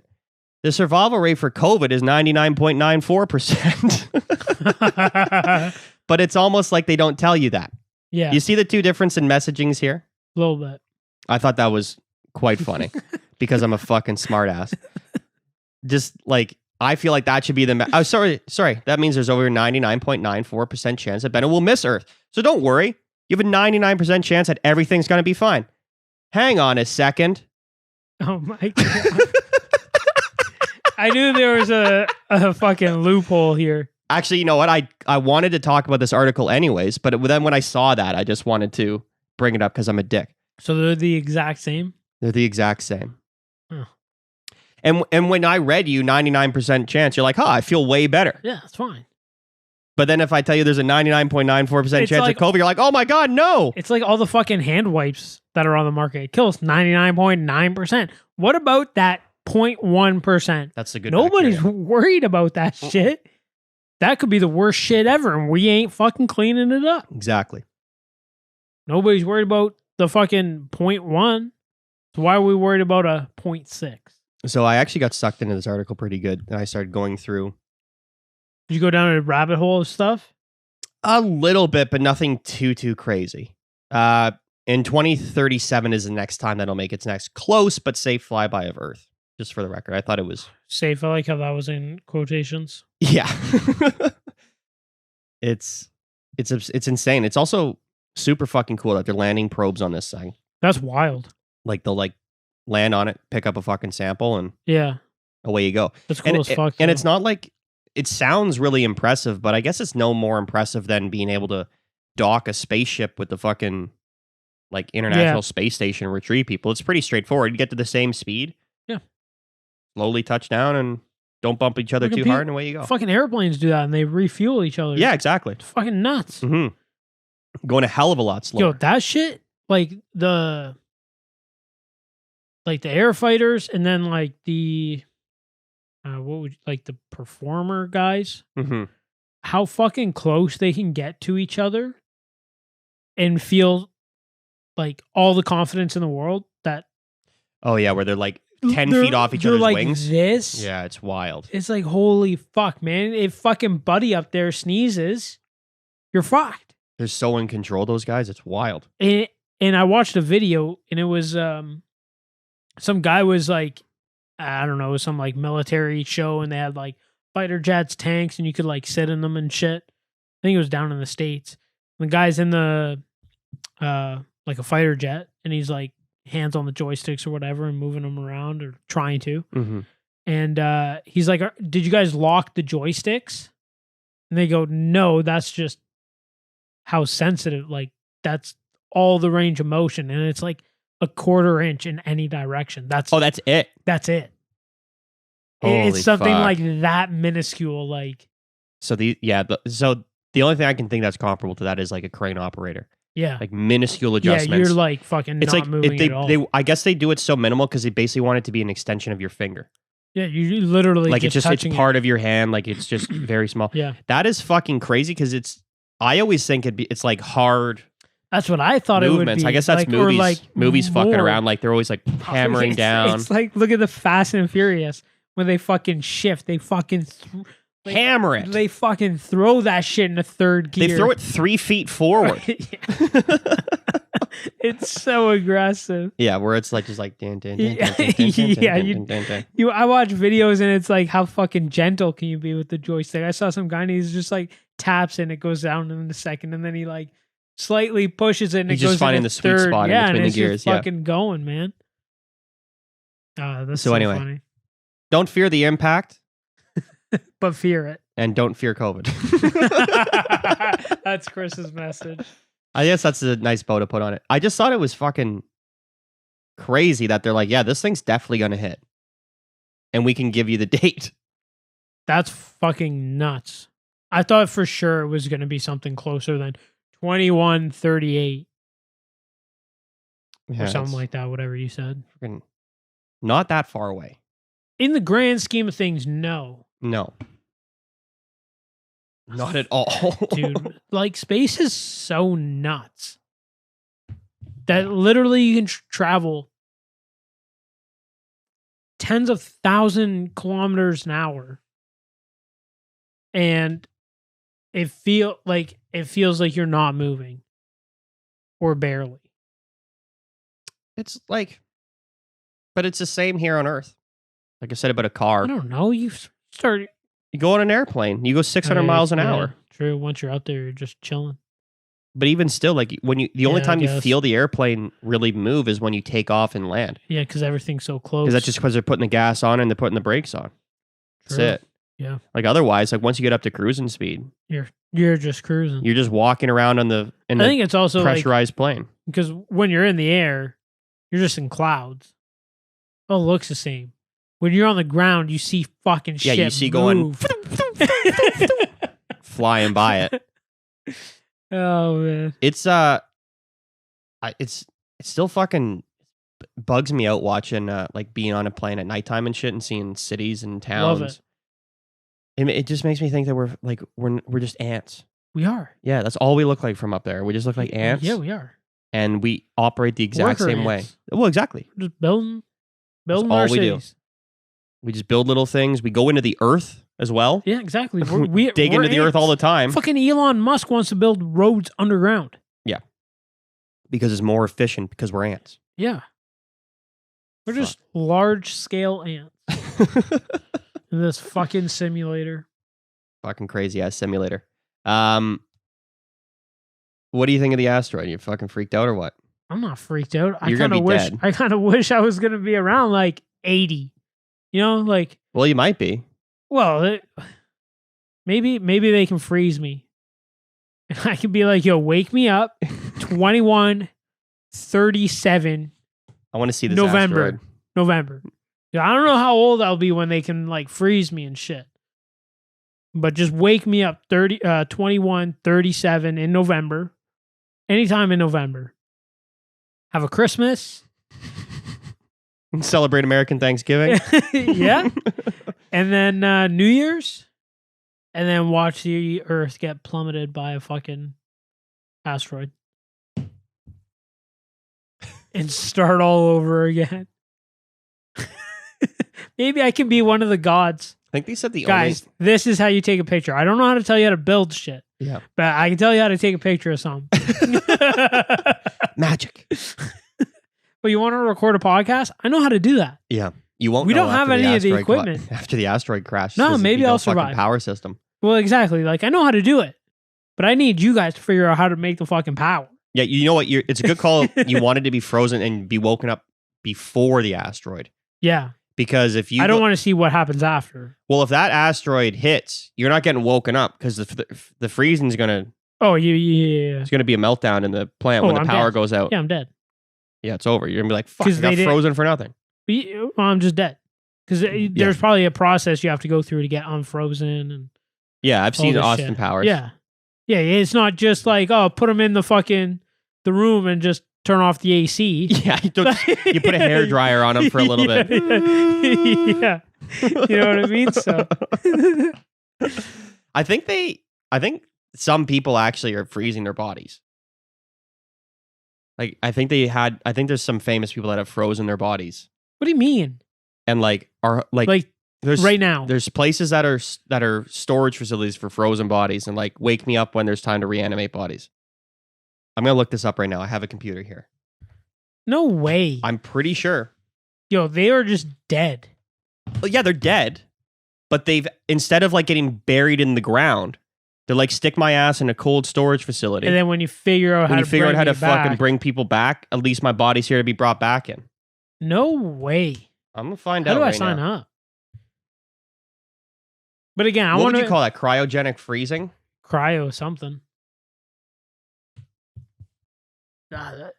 The survival rate for COVID is 99.94%. But it's almost like they don't tell you that. Yeah. You see the two difference in messagings here? A little bit. I thought that was quite funny because I'm a fucking smartass. Just like, I feel like that should be the... Oh, sorry. That means there's over 99.94% chance that Bennu will miss Earth. So don't worry. You have a 99% chance that everything's going to be fine. Hang on a second. Oh my God. I knew there was a fucking loophole here. Actually, you know what? I wanted to talk about this article anyways, but then when I saw that, I just wanted to bring it up because I'm a dick. So they're the exact same? They're the exact same. Oh. And when I read you 99% chance, you're like, I feel way better. Yeah, that's fine. But then if I tell you there's a 99.94% chance of COVID, you're like, oh my God, no. It's like all the fucking hand wipes that are on the market. It kills 99.9%. What about that 0.1%? That's a good Nobody's bacteria. Worried about that shit. That could be the worst shit ever, and we ain't fucking cleaning it up. Exactly. Nobody's worried about the fucking 0.1. So why are we worried about a 0.6? So I actually got sucked into this article pretty good, and I started going through. Did you go down a rabbit hole of stuff? A little bit, but nothing too crazy. In 2037 is the next time that'll make its next close but safe flyby of Earth. Just for the record, I thought it was safe. I like how that was in quotations. Yeah. It's insane. It's also super fucking cool that they're landing probes on this thing. That's wild. Like they'll like land on it, pick up a fucking sample, and yeah, away you go. That's cool as fuck. And it's not like it sounds really impressive, but I guess it's no more impressive than being able to dock a spaceship with the fucking like International Space Station and retrieve people. It's pretty straightforward. You get to the same speed. Yeah. Slowly touch down and don't bump each other too hard, and away you go. Fucking airplanes do that, and they refuel each other. Yeah, exactly. It's fucking nuts. Mm-hmm. Going a hell of a lot slower. Yo, that shit, like the air fighters, and then like the the performer guys. Mm-hmm. How fucking close they can get to each other and feel like all the confidence in the world that. Oh yeah, where they're like 10 feet off each other's like wings. This. Yeah, it's wild. It's like, holy fuck, man. If fucking Buddy up there sneezes, you're fucked. They're so in control, those guys. It's wild. And I watched a video, and it was some guy was like, I don't know, some like military show, and they had like fighter jets, tanks, and you could like sit in them and shit. I think it was down in the States. And the guy's in the like a fighter jet, and he's like hands on the joysticks or whatever and moving them around or trying to. Mm-hmm. And he's like, did you guys lock the joysticks? And they go, no, that's just how sensitive, like that's all the range of motion. And it's like a 1/4 inch in any direction. That's it. That's it. Holy it's something fuck. like that minuscule. Like, so the only thing I can think that's comparable to that is like a crane operator. Yeah. Like minuscule adjustments. Yeah, you're like fucking it's not like moving they, at all. they I guess they do it so minimal because they basically want it to be an extension of your finger. Yeah, you literally like just it's part of your hand. Like it's just very small. Yeah. That is fucking crazy because I always think it's like hard. That's what I thought movements. it would be. I guess that's like, movies. Like movies more. fucking around. Like they're always like hammering down. It's like, look at the Fast and Furious when they fucking shift. They fucking hammer it. They fucking throw that shit in a third gear. They throw it 3 feet forward. It's so aggressive. Yeah, where it's like just like I watch videos and it's like, how fucking gentle can you be with the joystick? I saw some guy and he's just like taps and it goes down in a second, and then he like slightly pushes it and he's it goes just finding in the sweet third. spot yeah, in between and the it's gears. Just fucking going, man. That's so anyway, funny. Don't fear the impact, but fear it, and don't fear COVID. That's Chris's message. I guess that's a nice bow to put on it. I just thought it was fucking crazy that they're like, yeah, this thing's definitely gonna hit, and we can give you the date. That's fucking nuts. I thought for sure it was gonna be something closer than 2138 or something like that. Whatever you said. Not that far away. In the grand scheme of things, no. No. Not at all. Dude, like space is so nuts that literally you can travel tens of 1,000 kilometers an hour and it feels like you're not moving or barely. It's like, but it's the same here on Earth. Like I said about a car. I don't know. You go on an airplane. You go 600 miles an hour. True. Once you're out there, you're just chilling. But even still, like the only time you feel the airplane really move is when you take off and land. Yeah, because everything's so close. Because that's just because they're putting the gas on and they're putting the brakes on. That's it. Yeah. Like otherwise, like once you get up to cruising speed, you're just cruising. You're just walking around I think it's also pressurized plane. Because when you're in the air, you're just in clouds. Oh, it looks the same. When you're on the ground, you see fucking shit. Yeah, you see move. going flying by it. Oh man. It's still fucking bugs me out watching like being on a plane at nighttime and shit and seeing cities and towns. Love it. It just makes me think that we're just ants. We are. Yeah, that's all we look like from up there. We just look like ants. Yeah, we are. And we operate the exact same way. Well, exactly. We're just building our cities. We just build little things. We go into the earth as well. Yeah, exactly. We dig into the earth all the time. Fucking Elon Musk wants to build roads underground. Yeah. Because it's more efficient because we're ants. Yeah. We're just large scale ants. In this fucking simulator. Fucking crazy ass simulator. What do you think of the asteroid? You fucking freaked out or what? I'm not freaked out. You're gonna be dead. I kind of wish I was gonna be around like 80. You know, like. Well, you might be. Well, Maybe they can freeze me. And I can be like, yo, wake me up 21:37 I want to see this November. asteroid. November. Yeah, I don't know how old I'll be when they can like freeze me and shit. But just wake me up 21:37 in November. Anytime in November. Have a Christmas. Celebrate American Thanksgiving. Yeah. And then New Year's. And then watch the Earth get plummeted by a fucking asteroid. And start all over again. Maybe I can be one of the gods. I think they said the Guys, this is how you take a picture. I don't know how to tell you how to build shit. Yeah. But I can tell you how to take a picture of something. Magic. But you want to record a podcast? I know how to do that. Yeah. You won't. We know don't have after any of the asteroid equipment. After the asteroid crash. No, maybe I'll survive. Power system. Well, exactly. Like, I know how to do it. But I need you guys to figure out how to make the fucking power. Yeah, you know what? It's a good call. You wanted to be frozen and be woken up before the asteroid. Yeah. Because if you... I don't want to see what happens after. Well, if that asteroid hits, you're not getting woken up because the freezing's going to... Oh, yeah. It's going to be a meltdown in the plant when the power goes out. Yeah, I'm dead. Yeah, it's over. You're going to be like, fuck, I got frozen for nothing. Well, I'm just dead. Because there's probably a process you have to go through to get unfrozen. And yeah, I've seen Austin Powers. Yeah. Yeah, it's not just like, oh, put them in the room and just turn off the AC. Yeah, you put a hairdryer on them for a little bit. Yeah. You know what I mean? So I think some people actually are freezing their bodies. Like I think there's some famous people that have frozen their bodies. What do you mean? And there's right now. There's places that are storage facilities for frozen bodies and like wake me up when there's time to reanimate bodies. I'm going to look this up right now. I have a computer here. No way. I'm pretty sure. Yo, they are just dead. Well, yeah, they're dead. But instead of like getting buried in the ground, they're like, stick my ass in a cold storage facility. And then when you figure out how to fucking bring people back, at least my body's here to be brought back in. No way. I'm going to find out. How do I right sign now. up? But again, what would you call that? Cryogenic freezing? Cryo something. The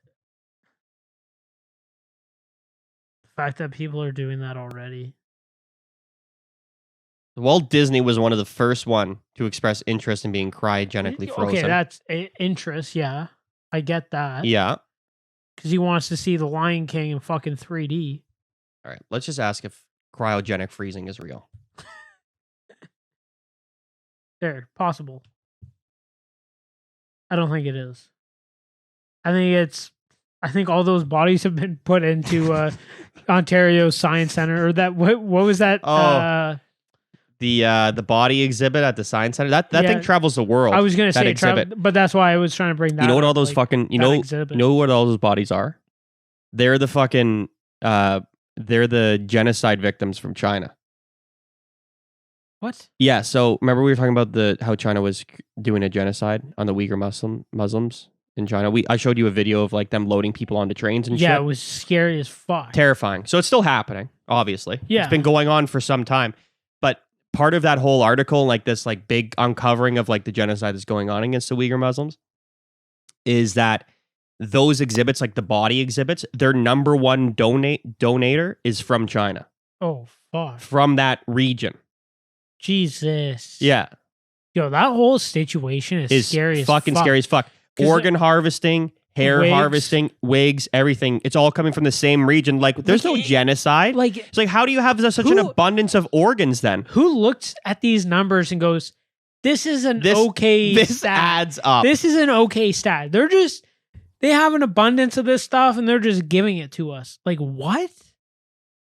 fact that people are doing that already. Walt Disney was one of the first one to express interest in being cryogenically frozen. Okay, that's interest, yeah. I get that. Yeah. Because he wants to see the Lion King in fucking 3D. All right, let's just ask if cryogenic freezing is real. There, possible. I don't think it is. I think all those bodies have been put into Ontario Science Center, or that what was that? The body exhibit at the Science Center. That thing travels the world. I was going to say but that's why I was trying to bring that. You know what up, all those you know what all those bodies are? They're the fucking they're the genocide victims from China. What? Yeah, so remember we were talking about how China was doing a genocide on the Uyghur Muslims in China. I showed you a video of like them loading people onto trains and shit. Yeah, it was scary as fuck. Terrifying. So it's still happening, obviously. Yeah. It's been going on for some time. But part of that whole article, like this like big uncovering of like the genocide that's going on against the Uyghur Muslims, is that those exhibits, like the body exhibits, their number one donator is from China. Oh, fuck. From that region. Jesus. Yeah. Yo, that whole situation is scary as fuck. Fucking scary as fuck. Organ harvesting, hair harvesting, wigs, everything. It's all coming from the same region. Like, there's no genocide. Like, it's like, how do you have such an abundance of organs then? Who looks at these numbers and goes, this is okay this stat. Adds up. This is an okay stat. They have an abundance of this stuff and they're just giving it to us. Like, what?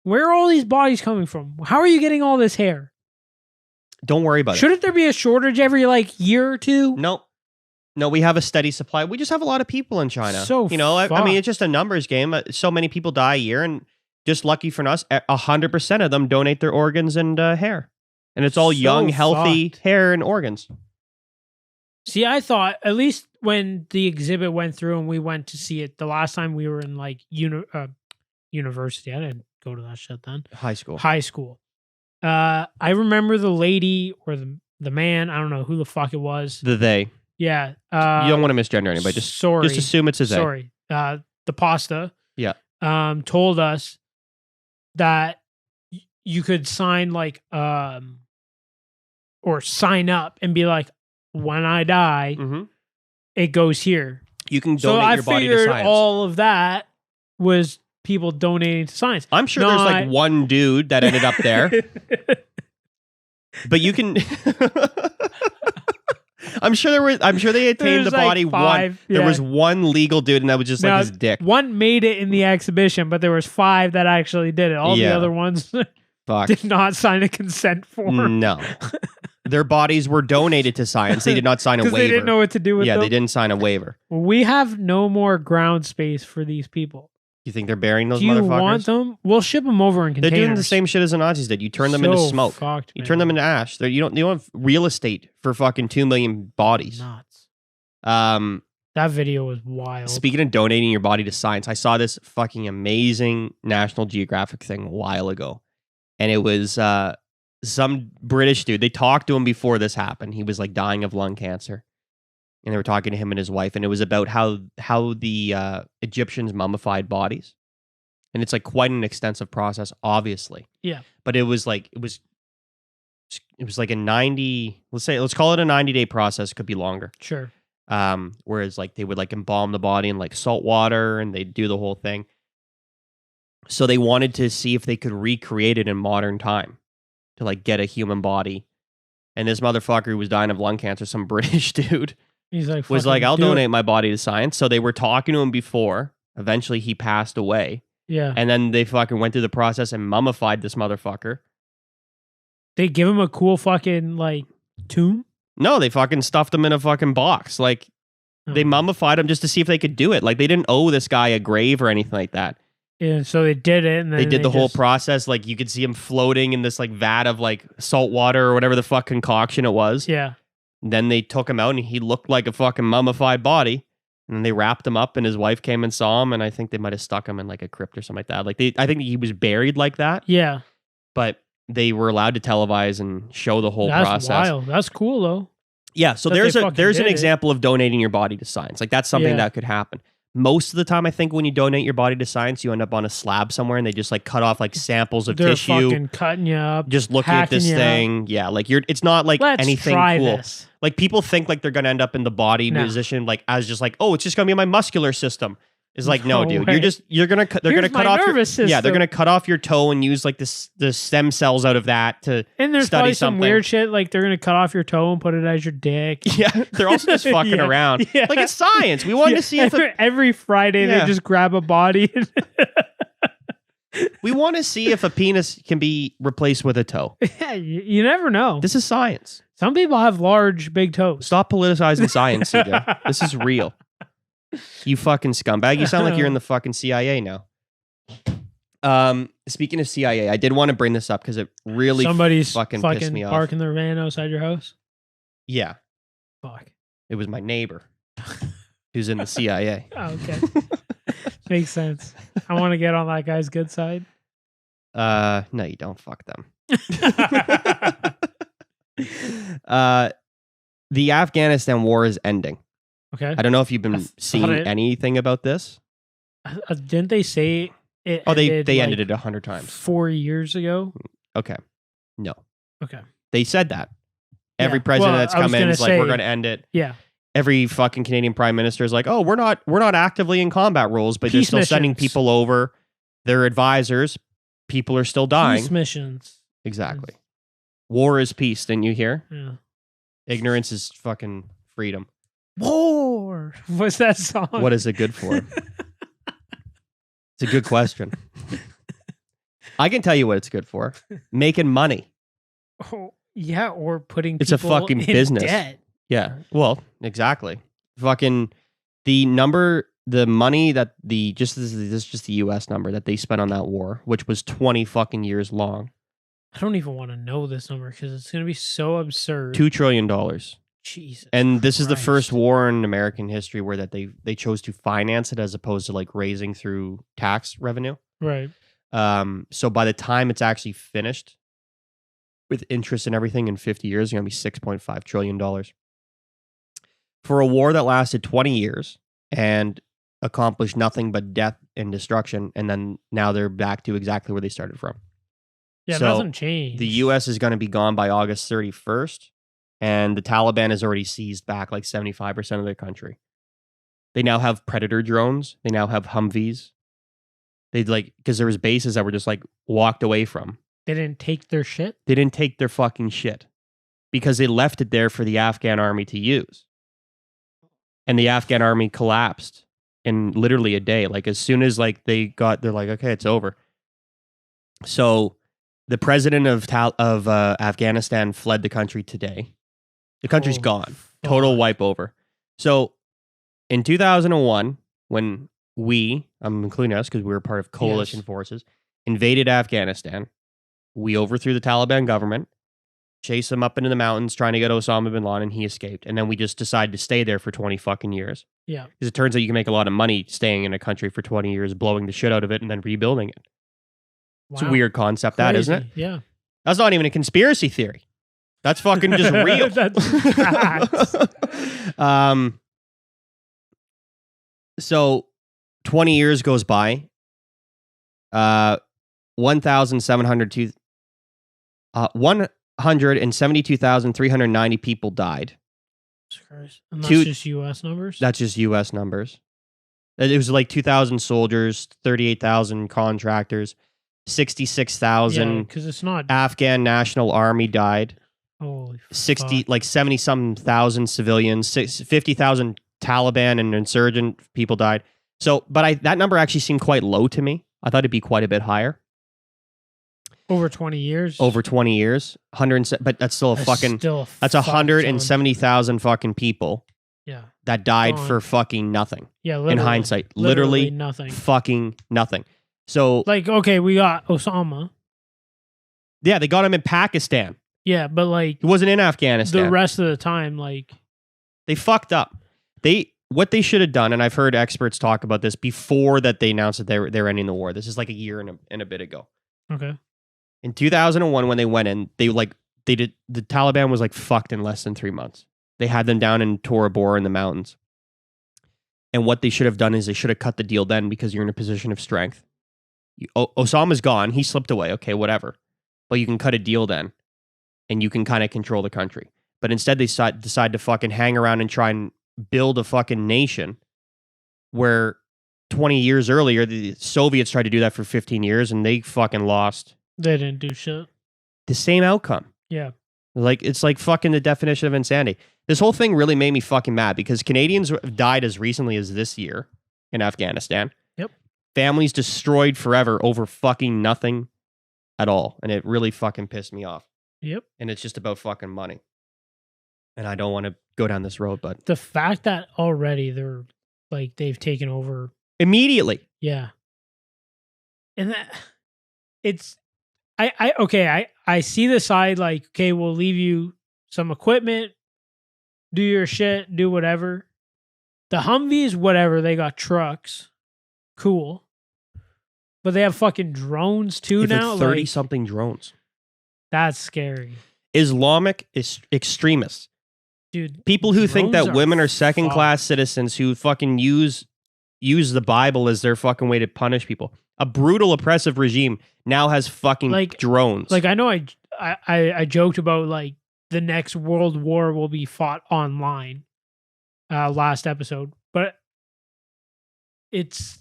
Where are all these bodies coming from? How are you getting all this hair? Don't worry about it. Shouldn't there be a shortage every year or two? No, we have a steady supply. We just have a lot of people in China. I mean, it's just a numbers game. So many people die a year, and just lucky for us, 100% of them donate their organs and hair. And it's all young, healthy hair and organs. See, I thought, at least when the exhibit went through and we went to see it, the last time we were in university, I didn't go to that shit then. High school. I remember the lady or the man. I don't know who the fuck it was. The they. Yeah. You don't want to misgender anybody. Just assume it's a they. Sorry. The pasta. Yeah. Told us that you could sign like or sign up and be like, when I die, it goes here. You can donate your body to science. So I figured all of that was people donating to science. I'm sure there's like one dude that ended up there. But you can I'm sure they attained the body like one. Yeah. There was one legal dude and that was just like his dick. One made it in the exhibition, but there was 5 that actually did it. All the other ones did not sign a consent form. No. Their bodies were donated to science. They did not sign a waiver. They didn't know what to do with them. Yeah, they didn't sign a waiver. We have no more ground space for these people. You think they're burying those motherfuckers? Do you want them? We'll ship them over in containers. They're doing the same shit as the Nazis did. You turn them into smoke. You turn them into ash. You don't have real estate for fucking 2 million bodies. Nuts. That video was wild. Speaking of donating your body to science, I saw this fucking amazing National Geographic thing a while ago. And it was some British dude. They talked to him before this happened. He was like dying of lung cancer. And they were talking to him and his wife, and it was about how the Egyptians mummified bodies, and it's like quite an extensive process, obviously. Yeah. But it was like a 90. Let's call it a 90-day process. Could be longer. Sure. Whereas like they would like embalm the body in like salt water, and they'd do the whole thing. So they wanted to see if they could recreate it in modern time to like get a human body. And this motherfucker who was dying of lung cancer, some British dude. He's like, was like, I'll donate my body to science. So they were talking to him before. Eventually, he passed away. Yeah. And then they fucking went through the process and mummified this motherfucker. They give him a cool fucking, like, tomb? No, they fucking stuffed him in a fucking box. Like, they mummified him just to see if they could do it. Like, they didn't owe this guy a grave or anything like that. Yeah, so they did it. And then they did the whole process. Like, you could see him floating in this, like, vat of, like, salt water or whatever the fuck concoction it was. Yeah. Then they took him out and he looked like a fucking mummified body. And then they wrapped him up and his wife came and saw him. And I think they might have stuck him in like a crypt or something like that. Like I think he was buried like that. Yeah. But they were allowed to televise and show the whole process. That's wild. That's cool though. Yeah. So there's an example of donating your body to science. Like that's something that could happen. Most of the time, I think when you donate your body to science, you end up on a slab somewhere and they just like cut off like samples of tissue. They're fucking cutting you up. Just looking at this thing. Yeah. Like it's not like anything cool. This. Like people think like they're going to end up in the body position like as just like, oh, it's just going to be my muscular system. It's like, no, dude, they're going to cut off your system. Yeah, they're going to cut off your toe and use like the stem cells out of that to and there's study probably something. Some weird shit like they're going to cut off your toe and put it as your dick. Yeah, they're also just fucking around. Yeah. Like it's science. We wanted to see if every Friday they just grab a body. We want to see if a penis can be replaced with a toe. Yeah, you never know. This is science. Some people have large, big toes. Stop politicizing science, CJ. This is real. You fucking scumbag. You sound like you're in the fucking CIA now. Speaking of CIA, I did want to bring this up because it really Somebody's fucking pissed me off. Parking their van outside your house? Yeah. Fuck. It was my neighbor who's in the CIA. Oh, okay. Makes sense. I want to get on that guy's good side. No, you don't. Fuck them. The Afghanistan war is ending. Okay. I don't know if you've been seeing anything about this. Didn't they say it? Oh, they ended it 100 times. 4 years ago? Okay. No. Okay. They said that. Every president that's come in is like, we're going to end it. Yeah. Every fucking Canadian prime minister is like, oh, we're not actively in combat roles, but they're still sending people over. Their advisors. People are still dying. Peace missions. Exactly. War is peace, didn't you hear? Yeah. Ignorance is fucking freedom. War. What's that song? What is it good for? It's a good question. I can tell you what it's good for. Making money. Oh, yeah, or putting it's people a fucking in business. Debt. Yeah. Well, exactly. Fucking the money that this is just the US number that they spent on that war, which was 20 fucking years long. I don't even want to know this number because it's going to be so absurd. $2 trillion. Jesus. And this is the first war in American history where that they chose to finance it as opposed to like raising through tax revenue. Right. So by the time it's actually finished, with interest and everything in 50 years, it's going to be $6.5 trillion. For a war that lasted 20 years and accomplished nothing but death and destruction, and then now they're back to exactly where they started from. Yeah, So nothing changed. the U.S. is going to be gone by August 31st, and the Taliban has already seized back like 75% of their country. They now have Predator drones. They now have Humvees. They'd like, because there was bases that were just like walked away from. They didn't take their shit? They didn't take their fucking shit because they left it there for the Afghan army to use. And the Afghan army collapsed in literally a day. Like as soon as like they're like, okay, it's over. So the president of Afghanistan fled the country today. The country's gone. Total wipe over. So in 2001, when I'm including us because we were part of coalition forces, invaded Afghanistan, we overthrew the Taliban government, chased him up into the mountains trying to get Osama bin Laden, and he escaped. And then we just decided to stay there for 20 fucking years. Yeah. Because it turns out you can make a lot of money staying in a country for 20 years, blowing the shit out of it, and then rebuilding it. Wow. It's a weird concept, that, isn't it? Yeah. That's not even a conspiracy theory. That's fucking just real. That's facts. So 20 years goes by. 172,390 people died. And that's just U.S. numbers? That's just U.S. numbers. It was like 2,000 soldiers, 38,000 contractors, 66,000 because it's not Afghan National Army died. Holy 60 fuck. like 70-some thousand civilians, 50,000 Taliban and insurgent people died. So, but that number actually seemed quite low to me. I thought it'd be quite a bit higher. Over 20 years? Over 20 years. But that's still that's 170,000 fucking people. Yeah. That died for fucking nothing. Yeah, literally. In hindsight. Literally nothing. Fucking nothing. So like, okay, we got Osama. Yeah, they got him in Pakistan. Yeah, but like he wasn't in Afghanistan. The rest of the time, like they fucked up. What they should have done, and I've heard experts talk about this before that they announced that they're ending the war. This is like a year and a bit ago. Okay. In 2001, when they went in, the Taliban was like fucked in less than 3 months. They had them down in Tora Bora in the mountains. And what they should have done is they should have cut the deal then because you're in a position of strength. Osama's gone. He slipped away. Okay, whatever. But you can cut a deal then. And you can kind of control the country. But instead they decide to fucking hang around and try and build a fucking nation where 20 years earlier, the Soviets tried to do that for 15 years and they fucking lost. They didn't do shit. The same outcome. Yeah. Like, it's like fucking the definition of insanity. This whole thing really made me fucking mad because Canadians died as recently as this year in Afghanistan. Yep. Families destroyed forever over fucking nothing at all. And it really fucking pissed me off. Yep. And it's just about fucking money. And I don't want to go down this road, but the fact that already they've taken over immediately. Yeah. And that I see the side like, okay, we'll leave you some equipment, do your shit, do whatever. The Humvees, whatever, they got trucks. Cool. But they have fucking drones too now. 30 something drones. That's scary. Islamic extremists. Dude, people who think that women are second class citizens who fucking use the Bible as their fucking way to punish people. A brutal, oppressive regime now has fucking drones. Like, I know I joked about like the next world war will be fought online last episode, but it's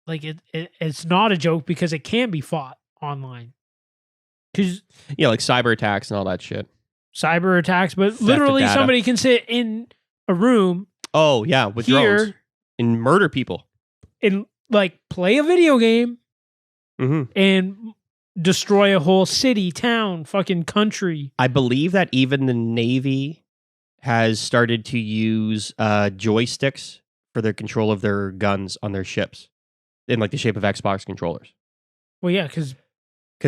like it's not a joke because it can be fought online. Cause like cyber attacks and all that shit. Cyber attacks, but literally somebody can sit in a room. Oh yeah, with drones and murder people and like play a video game and destroy a whole city, town, fucking country. I believe that even the Navy has started to use joysticks for their control of their guns on their ships in like the shape of Xbox controllers. Well, yeah, because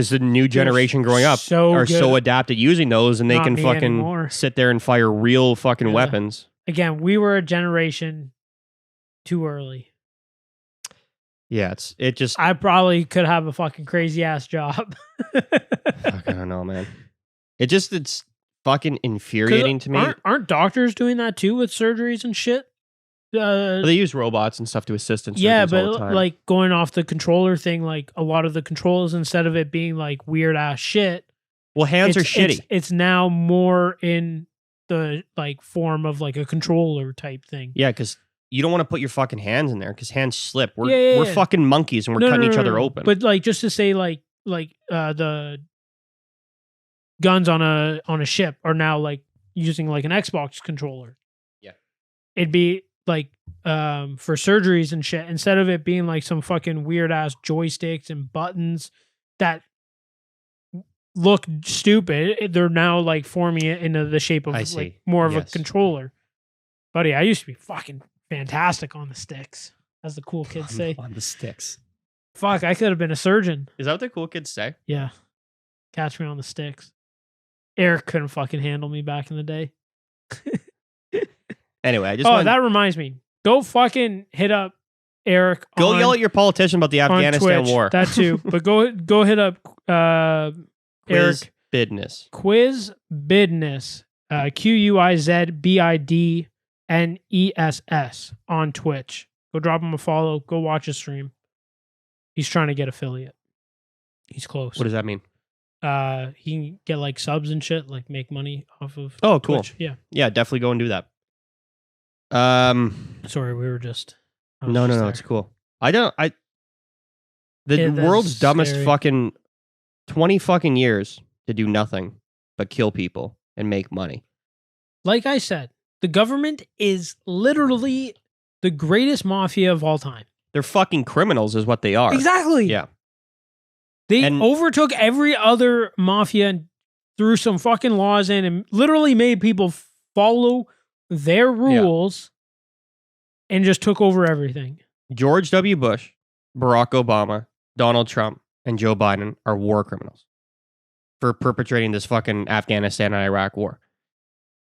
the new generation growing up are so adept at using those, and they can fucking sit there and fire real fucking weapons. Again, we were a generation too early. Yeah, it just... I probably could have a fucking crazy ass job. I don't know, man. It's fucking infuriating to me. Aren't doctors doing that too with surgeries and shit? They use robots and stuff to assist in surgeries yeah, all but the time. like going off the controller thing, like a lot of the controls, instead of it being like weird ass shit, well, hands are shitty. It's now more in the like form of like a controller type thing. Yeah, because you don't want to put your fucking hands in there because hands slip. We're fucking monkeys and we're cutting each other open. But like just to say like the guns on a ship are now like using like an Xbox controller. Yeah. It'd be like for surgeries and shit, instead of it being like some fucking weird ass joysticks and buttons that look stupid, they're now like forming it into the shape of like more of a controller. Buddy, I used to be fucking fantastic on the sticks, as the cool kids say. On the sticks. Fuck, I could have been a surgeon. Is that what the cool kids say? Yeah. Catch me on the sticks. Eric couldn't fucking handle me back in the day. Anyway, I just that reminds me. Go fucking hit up Eric. Go yell at your politician about the Afghanistan war. That too. But go hit up Eric Bidness. Quiz Bidness. QUIZBIDNESS on Twitch. Go drop him a follow. Go watch his stream. He's trying to get affiliate. He's close. What does that mean? He can get like subs and shit, like make money off of cool. Twitch. Yeah, definitely go and do that. Sorry, we were just no, it's cool. The world's dumbest fucking 20 fucking years to do nothing but kill people and make money. Like I said, the government is literally the greatest mafia of all time. They're fucking criminals is what they are. Exactly. Yeah. They overtook every other mafia and threw some fucking laws in and literally made people follow their rules and just took over everything. George W. Bush, Barack Obama, Donald Trump, and Joe Biden are war criminals for perpetrating this fucking Afghanistan and Iraq war.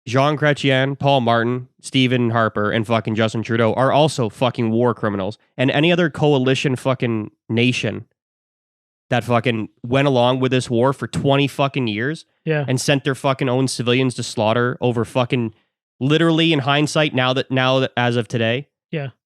Jean Chrétien, Paul Martin, Stephen Harper, and fucking Justin Trudeau are also fucking war criminals. And any other coalition fucking nation that fucking went along with this war for 20 fucking years and sent their fucking own civilians to slaughter over fucking literally in hindsight now that as of today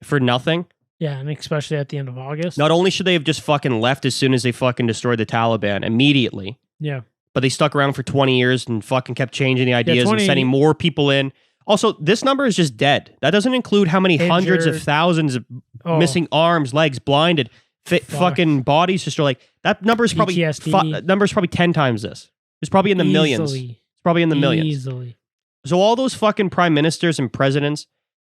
for nothing. Yeah, and especially at the end of August. Not only should they have just fucking left as soon as they fucking destroyed the Taliban immediately. Yeah. But they stuck around for 20 years and fucking kept changing the ideas and sending more people in. Also, this number is just dead. That doesn't include how many hundreds of thousands of missing arms, legs, blinded, fucking bodies destroyed. Like that number is probably 10 times this. It's probably in the millions. It's probably in the millions. Easily. So all those fucking prime ministers and presidents,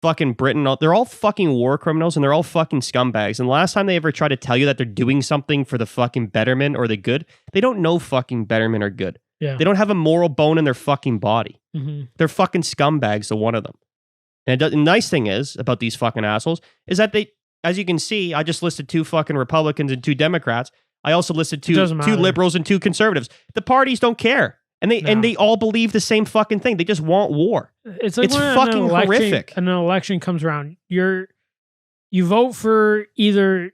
fucking Britain, they're all fucking war criminals and they're all fucking scumbags. And the last time they ever try to tell you that they're doing something for the fucking betterment or the good, they don't know fucking betterment or good. Yeah. They don't have a moral bone in their fucking body. Mm-hmm. They're fucking scumbags, the one of them. And the nice thing is about these fucking assholes is that they, as you can see, I just listed 2 fucking Republicans and 2 Democrats. I also listed 2 liberals and 2 conservatives. The parties don't care. And they all believe the same fucking thing. They just want war. It's like fucking horrific. And an election comes around, you vote for either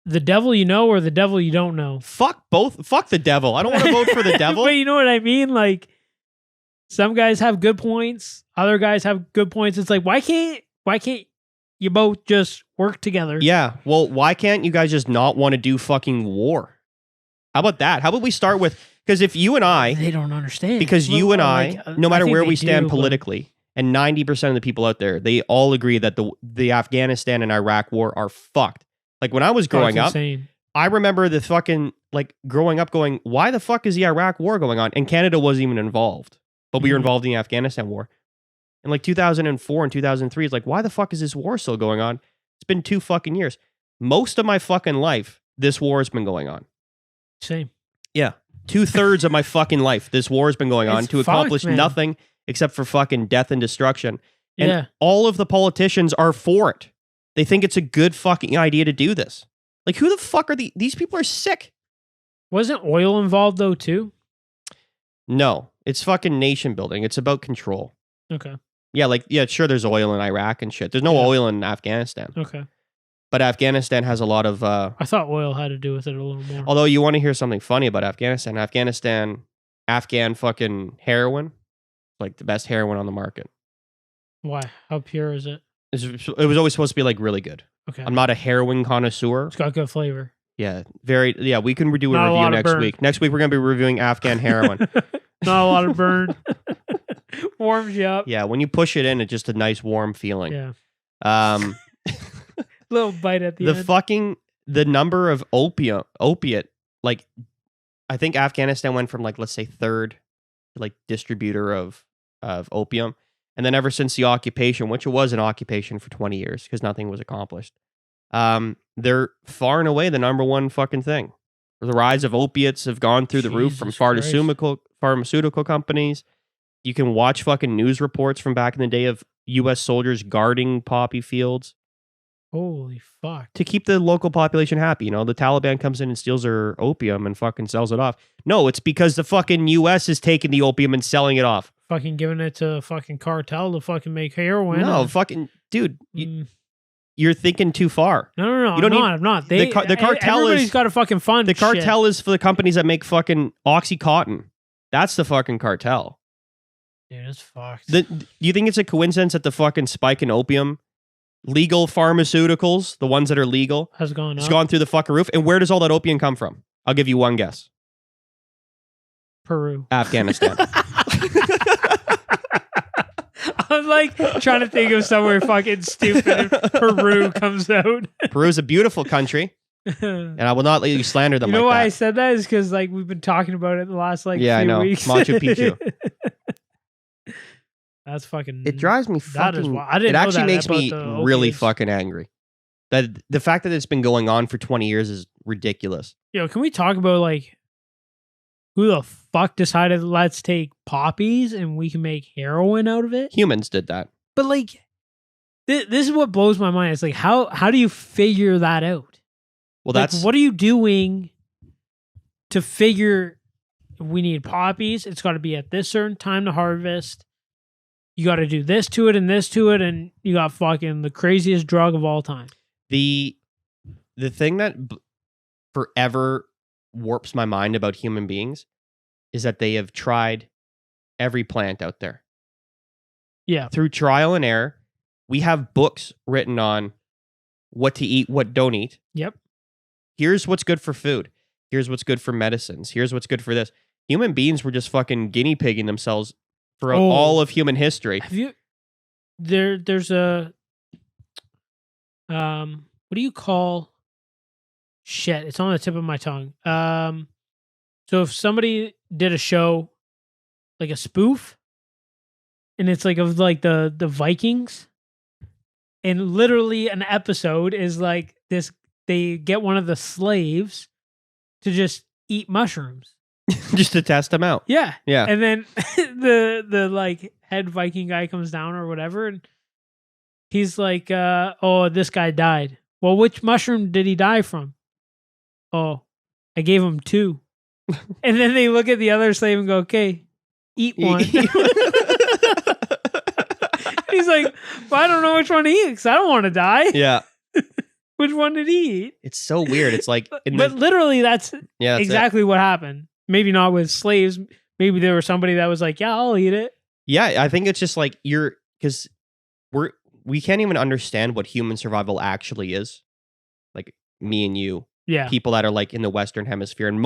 the devil you know or the devil you don't know. Fuck both. Fuck the devil. I don't want to vote for the devil. But you know what I mean? Like some guys have good points, other guys have good points. It's like why can't you both just work together? Yeah. Well, why can't you guys just not want to do fucking war? How about that? How about we start with, because if you and I... They don't understand. Because you and I, no matter where we stand politically, and 90% of the people out there, they all agree that the Afghanistan and Iraq war are fucked. Like when I was growing up, I remember the fucking, like growing up going, why the fuck is the Iraq war going on? And Canada wasn't even involved, but we were involved in the Afghanistan war. In like 2004 and 2003, it's like, why the fuck is this war still going on? It's been 2 fucking years. Most of my fucking life, this war has been going on. Same. Yeah. 2/3 of my fucking life, this war has been going on to accomplish nothing except for fucking death and destruction. And all of the politicians are for it. They think it's a good fucking idea to do this. Like, who the fuck are these people are sick. Wasn't oil involved though too? No, it's fucking nation building. It's about control. Okay. Yeah, sure, there's oil in Iraq and shit. There's no oil in Afghanistan. Okay. But Afghanistan has a lot of... I thought oil had to do with it a little more. although you want to hear something funny about Afghanistan. Afghan fucking heroin, like the best heroin on the market. Why? How pure is it? It was always supposed to be like really good. Okay. I'm not a heroin connoisseur. It's got good flavor. Yeah, we can do a Not a review lot of next burn. week. Next week we're going to be reviewing Afghan heroin. Not a lot of burn. Warms you up. Yeah, when you push it in, it's just a nice warm feeling. Yeah. Little bite at the end. The number of opiate, like I think Afghanistan went from like, let's say, third like distributor of opium. And then ever since the occupation, which it was an occupation for 20 years because nothing was accomplished, they're far and away the number one fucking thing. The rise of opiates have gone through the roof from pharmaceutical companies. You can watch fucking news reports from back in the day of U.S. soldiers guarding poppy fields. Holy fuck. To keep the local population happy. You know, the Taliban comes in and steals their opium and fucking sells it off. No, it's because the fucking U.S. is taking the opium and selling it off. Fucking giving it to a fucking cartel to fucking make heroin. No, fucking... Dude, you're thinking too far. No, I'm not. The cartel everybody's got to fucking fund the cartel is for the companies that make fucking Oxycontin. That's the fucking cartel. Dude, it's fucked. Do you think it's a coincidence that the fucking spike in opium, legal pharmaceuticals, the ones that are legal, has gone through the fucking roof? And where does all that opium come from? I'll give you one guess. Peru. Afghanistan. I'm like trying to think of somewhere fucking stupid and Peru comes out. Peru's a beautiful country. And I will not let you slander them. You know why I said that is because like we've been talking about it the last few weeks. Machu Picchu. That's fucking... It drives me fucking... I didn't it know actually that makes about me the really opiates. fucking angry. That the fact that it's been going on for 20 years is ridiculous. Yo, can we talk about like who the fuck decided let's take poppies and we can make heroin out of it? Humans did that. But like, this is what blows my mind. It's like, how do you figure that out? Well, like, that's... what are you doing to figure we need poppies? It's got to be at this certain time to harvest. You got to do this to it and this to it, and you got fucking the craziest drug of all time. The thing that forever warps my mind about human beings is that they have tried every plant out there. Yeah. Through trial and error, we have books written on what to eat, what don't eat. Yep. Here's what's good for food. Here's what's good for medicines. Here's what's good for this. Human beings were just fucking guinea pigging themselves for all of human history. Have you... There's a... what do you call... Shit, it's on the tip of my tongue. So if somebody did a show, like a spoof, and it's like of like the Vikings, and literally an episode is like this, they get one of the slaves to just eat mushrooms. Just to test them out. Yeah. Yeah. And then the like head Viking guy comes down or whatever, and he's like, oh, this guy died. Well, which mushroom did he die from? Oh, I gave him 2. And then they look at the other slave and go, okay, eat one. He's like, well, I don't know which one to eat because I don't want to die. Yeah. Which one did he eat? It's so weird. It's like... But literally, that's exactly what happened. Maybe not with slaves. Maybe there was somebody that was like, yeah, I'll eat it. Yeah, I think it's just like because we can't even understand what human survival actually is. Like me and you. Yeah. People that are like in the Western hemisphere and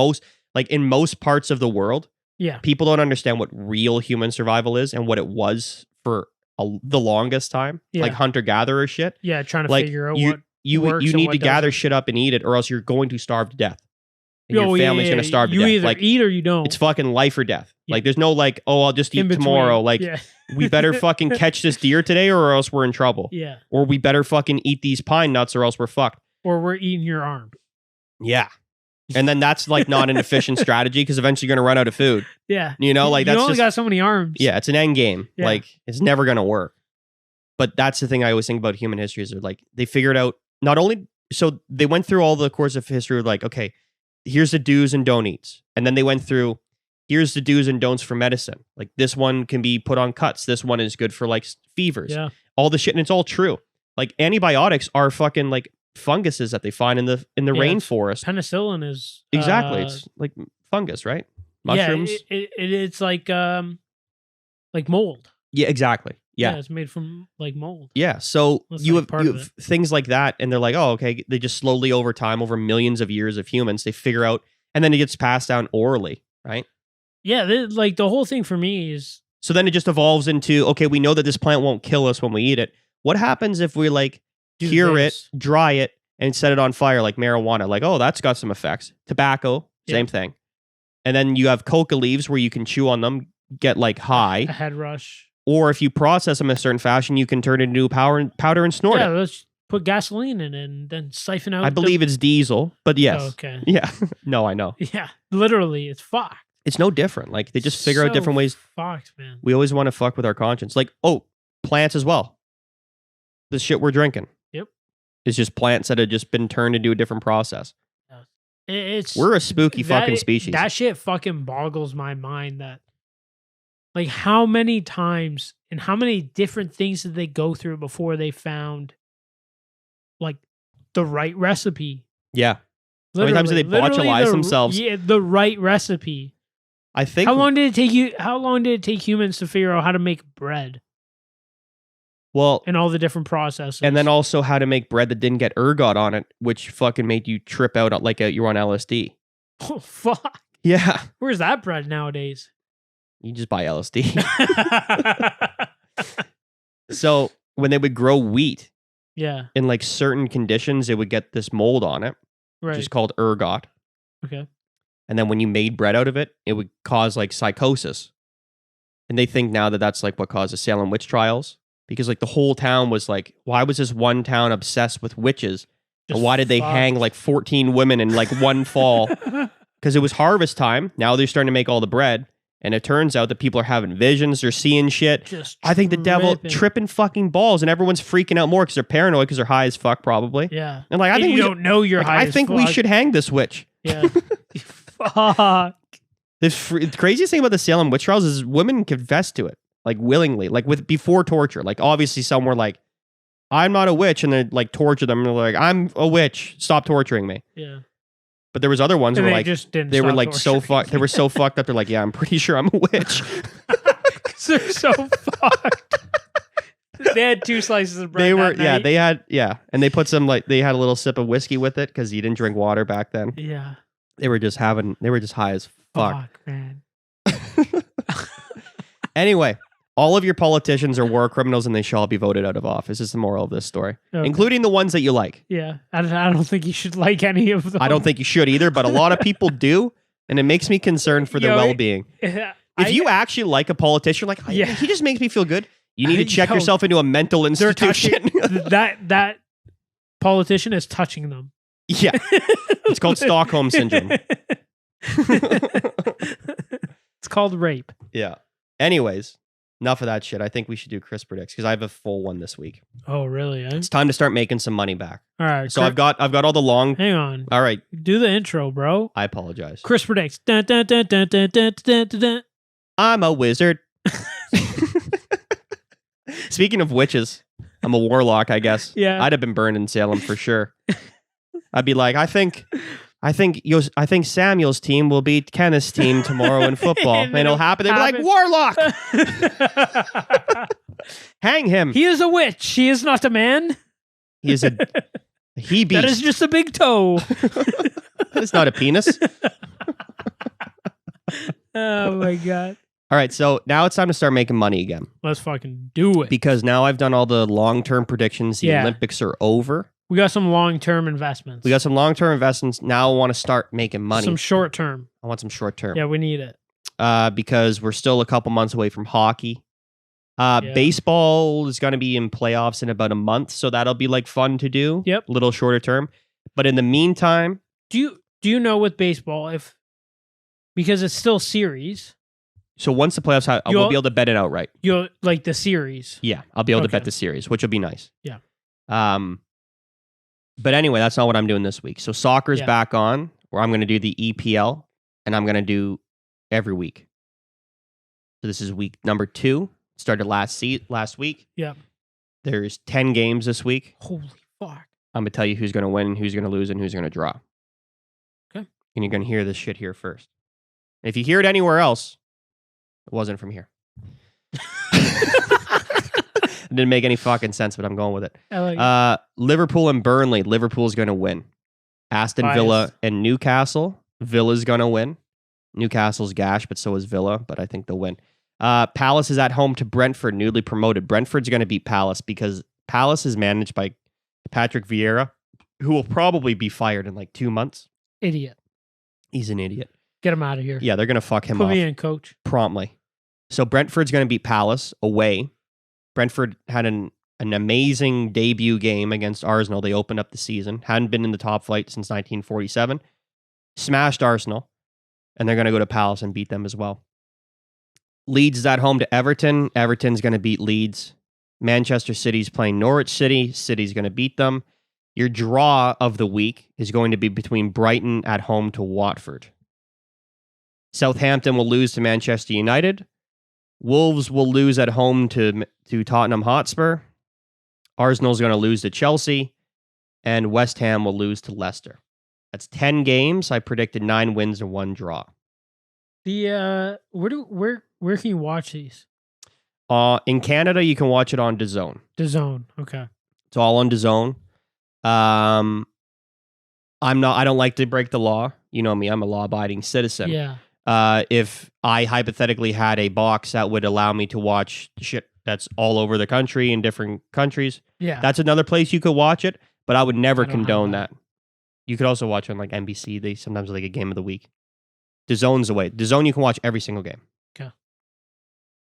in most parts of the world. Yeah. People don't understand what real human survival is and what it was for the longest time. Yeah. Like hunter-gatherer shit. Yeah, trying to figure out what you need to gather shit up and eat it, or else you're going to starve to death. And your family's going to starve to death. You either eat or you don't. It's fucking life or death. Yeah. Like, there's no like, oh, I'll just eat tomorrow. Like, we better fucking catch this deer today or else we're in trouble. Yeah. Or we better fucking eat these pine nuts or else we're fucked. Or we're eating your arm. Yeah. And then that's like not an efficient strategy because eventually you're going to run out of food. Yeah. You know, like you only got so many arms. Yeah, it's an end game. Yeah. Like, it's never going to work. But that's the thing I always think about human history is like they figured out not only, so they went through all the course of history like, okay, here's the do's and don'ts. And then they went through, here's the do's and don'ts for medicine. Like this one can be put on cuts. This one is good for like fevers. Yeah. All the shit. And it's all true. Like antibiotics are fucking like funguses that they find in the rainforest. Penicillin is Exactly. It's like fungus, right? Mushrooms. Yeah, it's like mold. Yeah, exactly. Yeah. It's made from like mold. Yeah. So That's you like have things like that, and they're like, oh, okay. They just slowly over time, over millions of years of humans, they figure out, and then it gets passed down orally, right? Yeah, like the whole thing for me is. So then it just evolves into, okay, we know that this plant won't kill us when we eat it. What happens if we like cure it, dry it, and set it on fire like marijuana? Like, oh, that's got some effects. Tobacco, same thing. And then you have coca leaves where you can chew on them, get like high. A head rush. Or if you process them in a certain fashion, you can turn it into powder and snort it. Yeah, let's put gasoline in it and then siphon out. I believe it's diesel, but yes. Oh, okay. Yeah. No, I know. Yeah, literally, it's fucked. It's no different. Like, they just figure out different ways. Fucked, man. We always want to fuck with our conscience. Like, oh, plants as well. The shit we're drinking. Yep. It's just plants that have just been turned into a different process. We're a spooky fucking species. That shit fucking boggles my mind that, like, how many times and how many different things did they go through before they found, like, the right recipe? Yeah. How many times did they botulize themselves? Yeah, the right recipe. I think. How long did it take humans to figure out how to make bread? Well, and all the different processes. And then also how to make bread that didn't get ergot on it, which fucking made you trip out like you're on LSD. Oh, fuck. Yeah. Where's that bread nowadays? You just buy LSD. So when they would grow wheat, in like certain conditions, it would get this mold on it, which is called ergot. Okay. And then when you made bread out of it, it would cause like psychosis. And they think now that that's like what caused the Salem witch trials. Because like the whole town was like, why was this one town obsessed with witches? And why did they hang like 14 women in like one fall? Because it was harvest time. Now they're starting to make all the bread. And it turns out that people are having visions. They're seeing shit. I think the devil tripping fucking balls. And everyone's freaking out more because they're paranoid because they're high as fuck probably. Yeah. And like, I think you don't know you're high as fuck. I think we should hang this witch. Yeah. Fuck. The craziest thing about the Salem witch trials is women confess to it. Like willingly, like before torture. Like obviously some were like, I'm not a witch, and they like torture them and they're like, I'm a witch, stop torturing me. Yeah. But there was other ones who were like, they were like so fucked. They were so fucked up. They're like, yeah, I'm pretty sure I'm a witch. Because they're so fucked. They had 2 slices of bread. And they put some they had a little sip of whiskey with it because you didn't drink water back then. Yeah. They were just high as fuck. Fuck, man. Anyway, all of your politicians are war criminals and they shall be voted out of office is the moral of this story. Okay. Including the ones that you like. Yeah. I don't think you should like any of them. I don't think you should either, but a lot of people do, and it makes me concerned for their well-being. If you actually like a politician, like, he just makes me feel good, you need to check yourself into a mental institution. That politician is touching them. Yeah. It's called Stockholm Syndrome. It's called rape. Yeah. Anyways, enough of that shit. I think we should do Chris Predicts because I have a full one this week. Oh, really? It's time to start making some money back. All right. So I've got all the long. Hang on. All right. Do the intro, bro. I apologize. Chris Predicts. Dun, dun, dun, dun, dun, dun, dun, dun, dun. I'm a wizard. Speaking of witches, I'm a warlock, I guess. Yeah. I'd have been burned in Salem for sure. I'd be like, I think Samuel's team will beat Kenneth's team tomorrow in football. and it'll happen. They'll be like, Warlock! Hang him. He is a witch. He is not a man. He is he beast. That is just a big toe. It's not a penis. Oh my God. All right, so now it's time to start making money again. Let's fucking do it. Because now I've done all the long-term predictions. The Olympics are over. We got some long-term investments. Now I want to start making money. Some short-term. I want some short-term. Yeah, we need it. Because we're still a couple months away from hockey. Baseball is going to be in playoffs in about a month, so that'll be like fun to do. Yep. A little shorter term. But in the meantime... Do you know with baseball, because it's still series... So once the playoffs, I will be able to bet it outright. You'll like the series. Yeah, I'll be able to bet the series, which will be nice. Yeah. But anyway, that's not what I'm doing this week. So soccer's back on, where I'm going to do the EPL, and I'm going to do every week. So this is week number 2. Started last week. Yeah. There's 10 games this week. Holy fuck. I'm gonna tell you who's gonna win, who's gonna lose, and who's gonna draw. Okay. And you're gonna hear this shit here first. If you hear it anywhere else, it wasn't from here. It didn't make any fucking sense, but I'm going with it. I like it. Liverpool and Burnley. Liverpool's going to win. Aston Villa and Newcastle. Villa's going to win. Newcastle's gash, but so is Villa, but I think they'll win. Palace is at home to Brentford, newly promoted. Brentford's going to beat Palace because Palace is managed by Patrick Vieira, who will probably be fired in like 2 months. Idiot. He's an idiot. Get him out of here. Yeah, they're going to fuck him Put off. me in, coach. Promptly. So Brentford's going to beat Palace away. Brentford had an amazing debut game against Arsenal. They opened up the season. Hadn't been in the top flight since 1947. Smashed Arsenal. And they're going to go to Palace and beat them as well. Leeds is at home to Everton. Everton's going to beat Leeds. Manchester City's playing Norwich City. City's going to beat them. Your draw of the week is going to be between Brighton at home to Watford. Southampton will lose to Manchester United. Wolves will lose at home to Tottenham Hotspur. Arsenal's going to lose to Chelsea. And West Ham will lose to Leicester. That's 10 games. I predicted 9 wins and 1 draw. The where can you watch these? In Canada, you can watch it on DAZN. DAZN, okay. It's all on DAZN. I don't like to break the law. You know me, I'm a law-abiding citizen. Yeah. If I hypothetically had a box that would allow me to watch shit that's all over the country in different countries, Yeah. that's another place you could watch it, but I would never I don't condone have that. You could also watch it on like NBC. They sometimes like a game of the week. DAZN's the way. DAZN, you can watch every single game. Okay.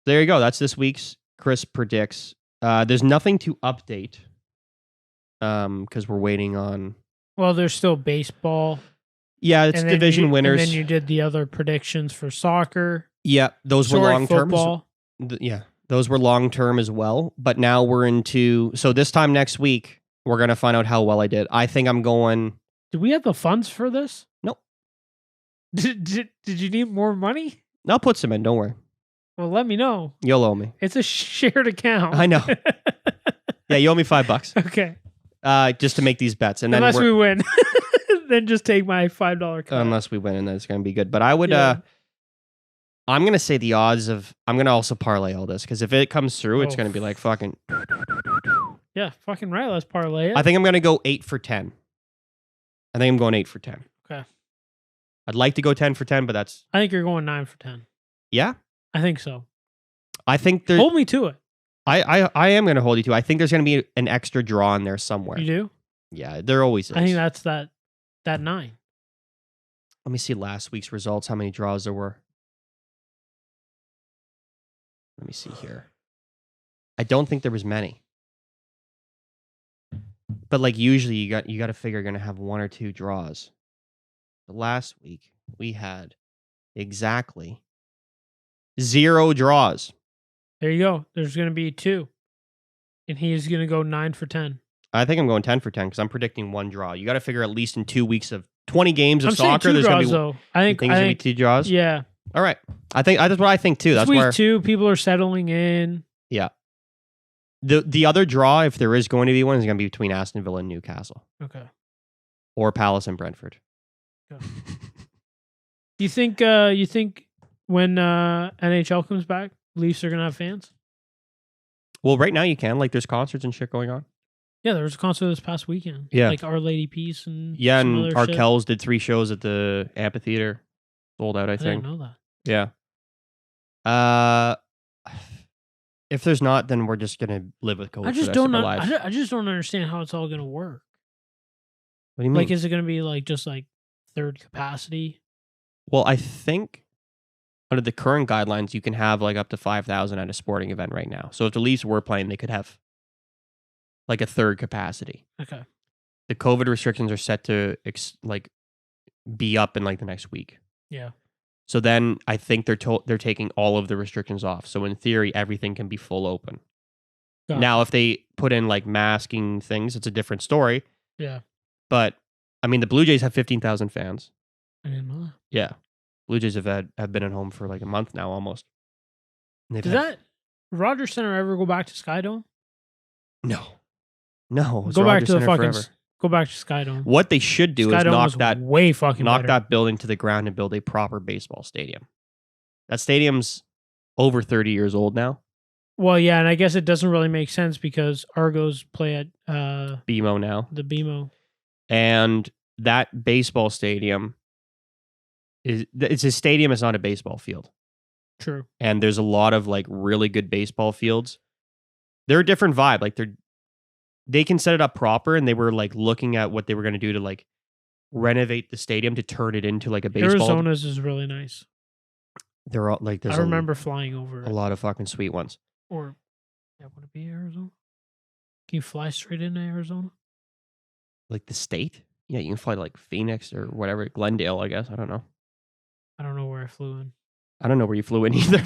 There you go. That's this week's Chris Predicts. There's nothing to update because we're waiting on... Well, there's still baseball. Yeah, it's division winners. And then you did the other predictions for soccer. Yeah, those were long-term. Yeah, those were long-term as well. But now we're into... So this time next week, we're going to find out how well I did. I think I'm going... Do we have the funds for this? Nope. Did you need more money? I'll put some in, don't worry. Well, let me know. You'll owe me. It's a shared account. I know. Yeah, you owe me $5. Okay. Just to make these bets. And unless we win. Then just take my $5 cut. Unless we win, and then it's going to be good. But I would... I'm going to say the odds of... I'm going to also parlay all this, because if it comes through, it's going to be like fucking... Yeah, fucking right. Let's parlay it. I think I'm going to go 8 for 10. I think I'm going 8 for 10. Okay. I'd like to go 10 for 10, but that's... I think you're going 9 for 10. Yeah? I think so. I think there... Hold me to it. I am going to hold you to it. I think there's going to be an extra draw in there somewhere. You do? Yeah, there always is. I think that's that 9. Let me see last week's results, how many draws there were. Let me see here. I don't think there was many. But like usually you got to figure you're going to have 1 or 2 draws. But last week we had exactly 0 draws. There you go. There's going to be 2. And he's going to go 9 for 10. I think I'm going 10 for 10 because I'm predicting 1 draw. You got to figure at least in 2 weeks of 20 games of soccer, there's going to be though. I think 2 draws. Yeah. All right. I think that's what I think too. That's week 2. People are settling in. Yeah. The other draw, if there is going to be one, is going to be between Aston Villa and Newcastle. Okay. Or Palace and Brentford. Okay. Do you think when NHL comes back, Leafs are going to have fans? Well, right now you can. Like, there's concerts and shit going on. Yeah, there was a concert this past weekend. Yeah. Like Our Lady Peace and and Arkells did 3 shows at the amphitheater. Sold out, I think. didn't know that. Yeah. If there's not, then we're just gonna live with COVID. I just don't understand how it's all going to work. What do you mean? Like, is it going to be like just like third capacity? Well, I think under the current guidelines, you can have like up to 5,000 at a sporting event right now. So if the Leafs were playing, they could have like a third capacity. Okay. The COVID restrictions are set to be up in like the next week. Yeah. So then I think they're taking all of the restrictions off. So in theory, everything can be full open. Gotcha. Now, if they put in like masking things, it's a different story. Yeah. But I mean, the Blue Jays have 15,000 fans. I didn't know that. Yeah. Blue Jays have been at home for like a month now almost. Does that Rogers Center ever go back to Skydome? No. It's go back Rogers to the Center fucking forever. Go back to Skydome. What they should do is Skydome knock was way fucking better. that building to the ground and build a proper baseball stadium. That stadium's over 30 years old now. Well, yeah, and I guess it doesn't really make sense because Argos play at BMO now. The BMO. And that baseball stadium it's a stadium, it's not a baseball field. True. And there's a lot of like really good baseball fields. They're a different vibe. Like they can set it up proper, and they were like looking at what they were going to do to like renovate the stadium to turn it into like a baseball. Arizona's is really nice. They're all like, I remember flying over a lot of fucking sweet ones. Or would it be Arizona? Can you fly straight into Arizona? Like the state? Yeah, you can fly to like Phoenix or whatever, Glendale, I guess. I don't know. I don't know where I flew in. I don't know where you flew in either.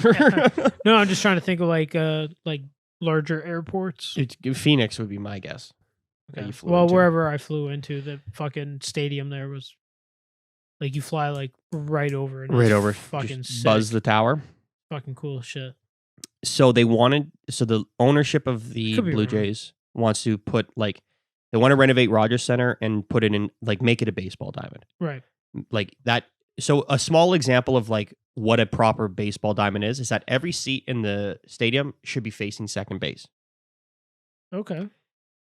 No, I'm just trying to think of like larger airports. Phoenix would be my guess. Okay. Well, wherever I flew into, the fucking stadium there was like you fly like right over it. Right over. Fucking sick. Buzz the tower. Fucking cool shit. So the ownership of the Blue Jays wants to put like, they want to renovate Rogers Center and put it in, like, make it a baseball diamond. Right. Like that. So a small example of like what a proper baseball diamond is that every seat in the stadium should be facing second base. Okay.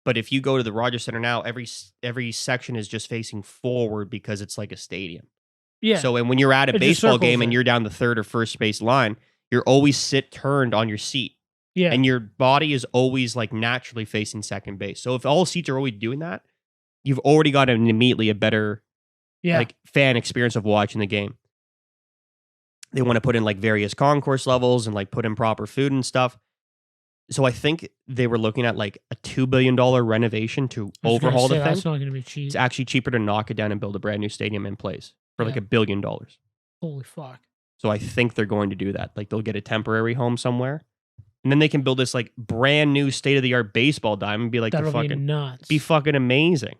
But if you go to the Rogers Center now, every section is just facing forward because it's like a stadium. Yeah. So when you're at a baseball game and you're down the third or first base line, you're always turned on your seat. Yeah. And your body is always like naturally facing second base. So if all seats are always doing that, you've already got immediately a better like fan experience of watching the game. They want to put in like various concourse levels and like put in proper food and stuff. So I think they were looking at like a $2 billion renovation to overhaul the thing. That's not going to be cheap. It's actually cheaper to knock it down and build a brand new stadium in place for like $1 billion. Holy fuck. So I think they're going to do that. Like they'll get a temporary home somewhere, and then they can build this like brand new state of the art baseball diamond and be like, that'll be nuts. Be fucking amazing.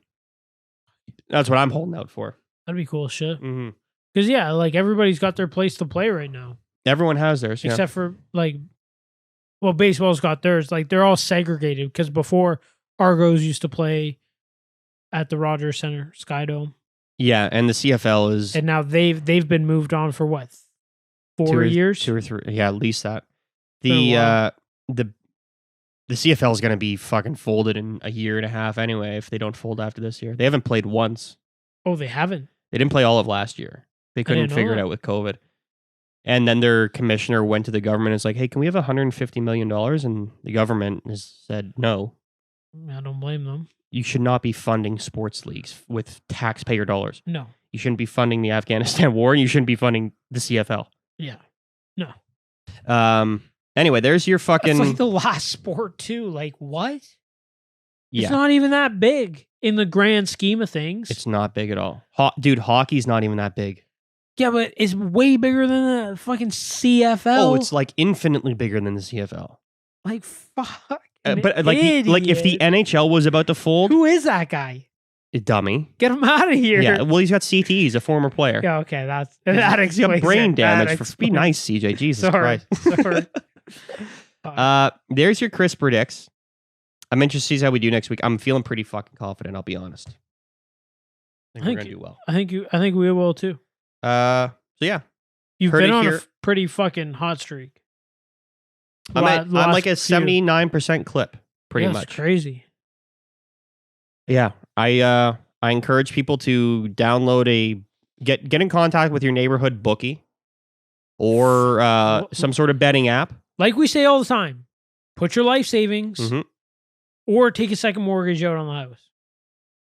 That's what I'm holding out for. That'd be cool shit. Mm-hmm. Because like everybody's got their place to play right now. Everyone has theirs, except for like, well, baseball's got theirs. Like they're all segregated because before Argos used to play at the Rogers Center, Skydome. Yeah, and the CFL is, and now they've been moved on for what, 4 years, 2 or 3, yeah, at least that. The CFL is going to be fucking folded in a year and a half anyway if they don't fold after this year. They haven't played once. Oh, they haven't? They didn't play all of last year. They couldn't figure it out with COVID. And then their commissioner went to the government and was like, hey, can we have $150 million? And the government has said no. I don't blame them. You should not be funding sports leagues with taxpayer dollars. No. You shouldn't be funding the Afghanistan war, and you shouldn't be funding the CFL. Yeah. No. Anyway, there's your fucking... It's like the last sport, too. Like, what? Yeah. It's not even that big in the grand scheme of things. It's not big at all. Dude, hockey's not even that big. Yeah, but it's way bigger than the fucking CFL. Oh, it's like infinitely bigger than the CFL. Like, fuck. But like if the NHL was about to fold... Who is that guy? A dummy. Get him out of here. Yeah, well, he's got CT. He's a former player. Yeah, okay, that explains. He's got brain damage. Be nice, CJ. Jesus Christ. Sorry. There's your Chris predicts. I'm interested to see how we do next week. I'm feeling pretty fucking confident, I'll be honest. I think we're going to do well. I think we will too. So yeah. You've been on a pretty fucking hot streak. I'm like a 79% clip, pretty much. That's crazy. Yeah. I encourage people to download get in contact with your neighborhood bookie or some sort of betting app. Like we say all the time, put your life savings or take a second mortgage out on the house.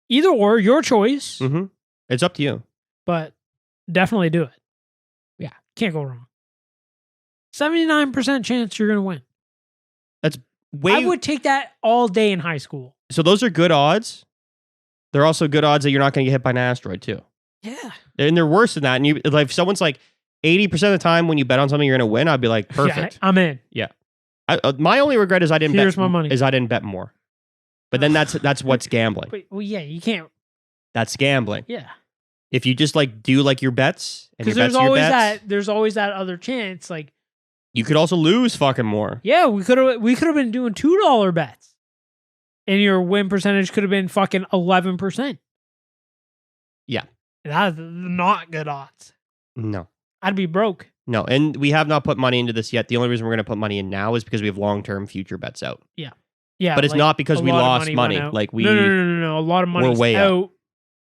Either or, your choice. Mm-hmm. It's up to you. But definitely do it. Yeah, can't go wrong. 79% chance you're going to win. That's way... I would take that all day in high school. So those are good odds. They're also good odds that you're not going to get hit by an asteroid too. Yeah. And they're worse than that. And you, like, if someone's like 80% of the time when you bet on something you're going to win, I'd be like, perfect. Yeah, I'm in. Yeah. My only regret is I didn't Here's my money. Is I didn't bet more. But then that's what's gambling. Well, yeah, you can't. That's gambling. Yeah. If you just like do like your bets and your bets are your bets, there's always that other chance. Like you could also lose fucking more. Yeah, we could have been doing $2 bets. and your win percentage could have been fucking 11%. Yeah. That's not good odds. No. I'd be broke. No, and we have not put money into this yet. The only reason we're going to put money in now is because we have long-term future bets out. Yeah, but it's like, not because a we lot of lost money. went out. Like we No. A lot of money's way out.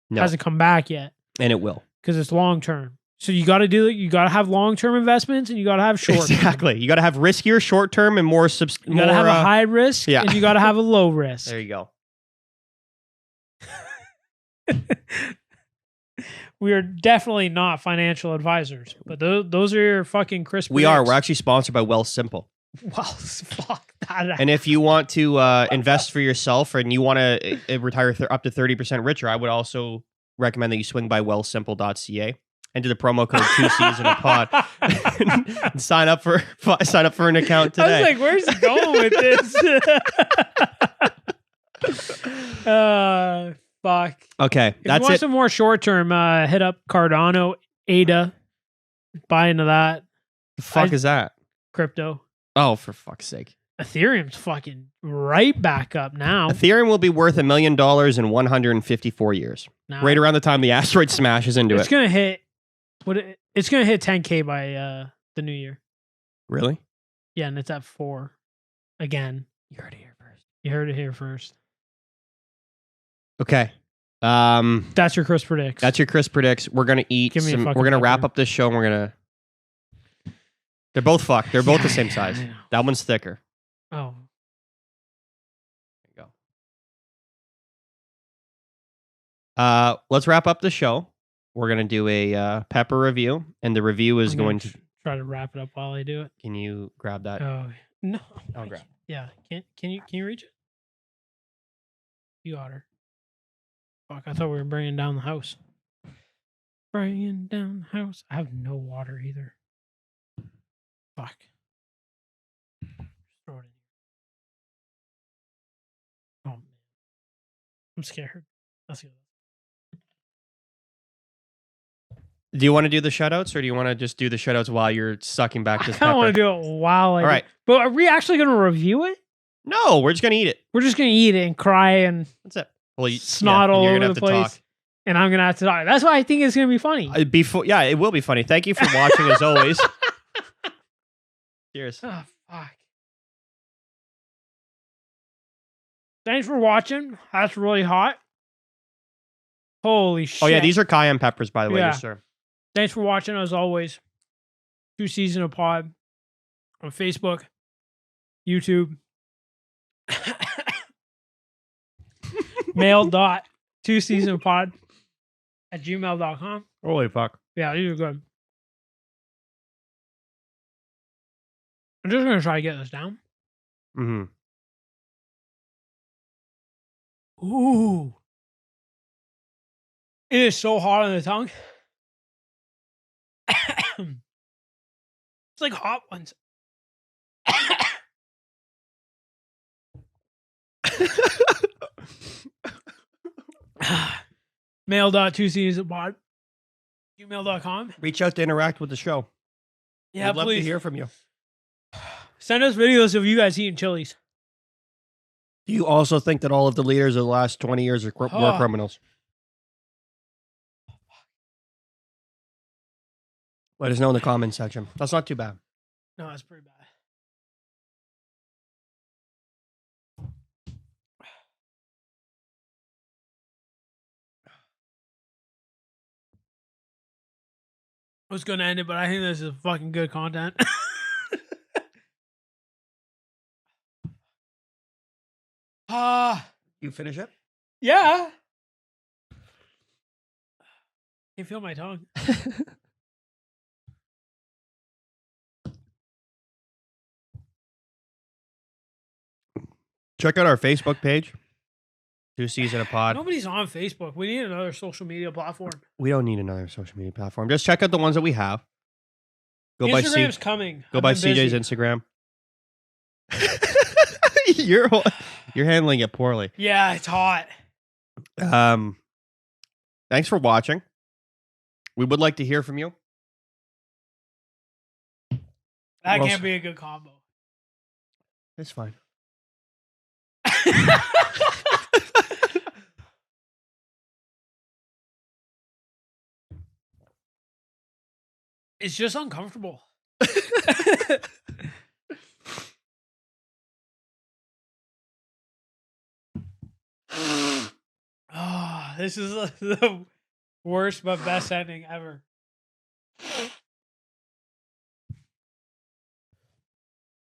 No. Hasn't come back yet. And it will. Because it's long term. So you got to do it. You got to have long term investments and you got to have short. Exactly. You got to have riskier short term and more. You got to have a high risk and you got to have a low risk. There you go. We are definitely not financial advisors, but those are your fucking crisp. We are. We're actually sponsored by Well Simple. Well, fuck that. And if you want to invest for yourself and you want to retire up to 30% richer, I would also recommend that you swing by wellsimple.ca. Enter the promo code 2Cs in a pod and sign up for an account today. I was like, where's he going with this? Fuck. Okay, If that's you want it. some more short term, hit up Cardano, ADA, buy into that. The fuck is that? Crypto. Oh, for fuck's sake. Ethereum's fucking right back up now. Ethereum will be worth $1 million in 154 years. Now, Right around the time the asteroid smashes into it's it. gonna hit. It's gonna hit 10K by the new year. Really? Yeah, and it's at 4 again. You heard it here first. You heard it here first. Okay. That's your Chris predicts. That's your Chris predicts. We're gonna eat. Give me a We're fucking gonna wrap pepper. up this show. And we're gonna. They're both fucked. They're both the same Yeah, size. I know. That one's thicker. Oh, There you go. Let's wrap up the show. We're gonna do a pepper review, and the review is I'm going gonna to. try to wrap it up while I do it. Can you grab that? Oh no! I'll grab. Yeah, can you reach it? You got her. Fuck! I thought we were bringing down the house. Bringing down the house. I have no water either. Fuck. Throw it in here. Oh man, I'm scared. Let's go. Do you want to do the shutouts, or do you want to just do the shutouts while you're sucking back this I don't want pepper? to do it while I. All right. But are we actually going to review it? No, we're just gonna eat it. We're just going to eat it and cry and That's it. Well, snot and all you're over gonna the have to place. talk. And I'm going to have to talk. That's why I think it's going to be funny. Yeah, it will be funny. Thank you for watching as always. Cheers. Oh, fuck. Thanks for watching. That's really hot. Holy shit. Oh yeah, these are cayenne peppers, by the way. Yeah. Yes, sir. Thanks for watching, as always. 2Cs in a pod on Facebook, YouTube, mail.2seasonpod at gmail.com. Holy fuck. Yeah, these are good. I'm just going to try to get this down. Mm-hmm. Ooh. It is so hot on the tongue. It's like hot ones. Mail.2seasonpod gmail.com. Reach out to interact with the show. Yeah, We'd love to please. hear from you. Send us videos of you guys eating chilies. Do you also think that all of the leaders of the last 20 years are war criminals? Let us know in the comments section. That's not too bad. No, that's pretty bad. I was going to end it, but I think this is fucking good content. You finish it? Yeah. I can feel my tongue. Check out our Facebook page. 2Cs in a pod. Nobody's on Facebook. We need another social media platform. We don't need another social media platform. Just check out the ones that we have. Go by Instagram's coming. Go I've by been CJ's busy. Instagram. You're handling it poorly. Yeah, it's hot. Thanks for watching. We would like to hear from you. That Well, can't be a good combo. It's fine. It's just uncomfortable. Oh, this is the worst but best ending ever. It's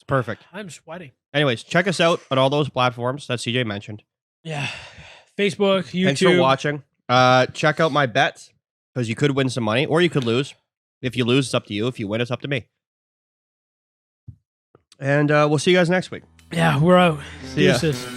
perfect. I'm sweating. Anyways, check us out on all those platforms that CJ mentioned. Yeah. Facebook, YouTube. Thanks for watching. Check out my bets because you could win some money or you could lose. If you lose, it's up to you. If you win, it's up to me. And we'll see you guys next week. Yeah, we're out. See ya. Deuces.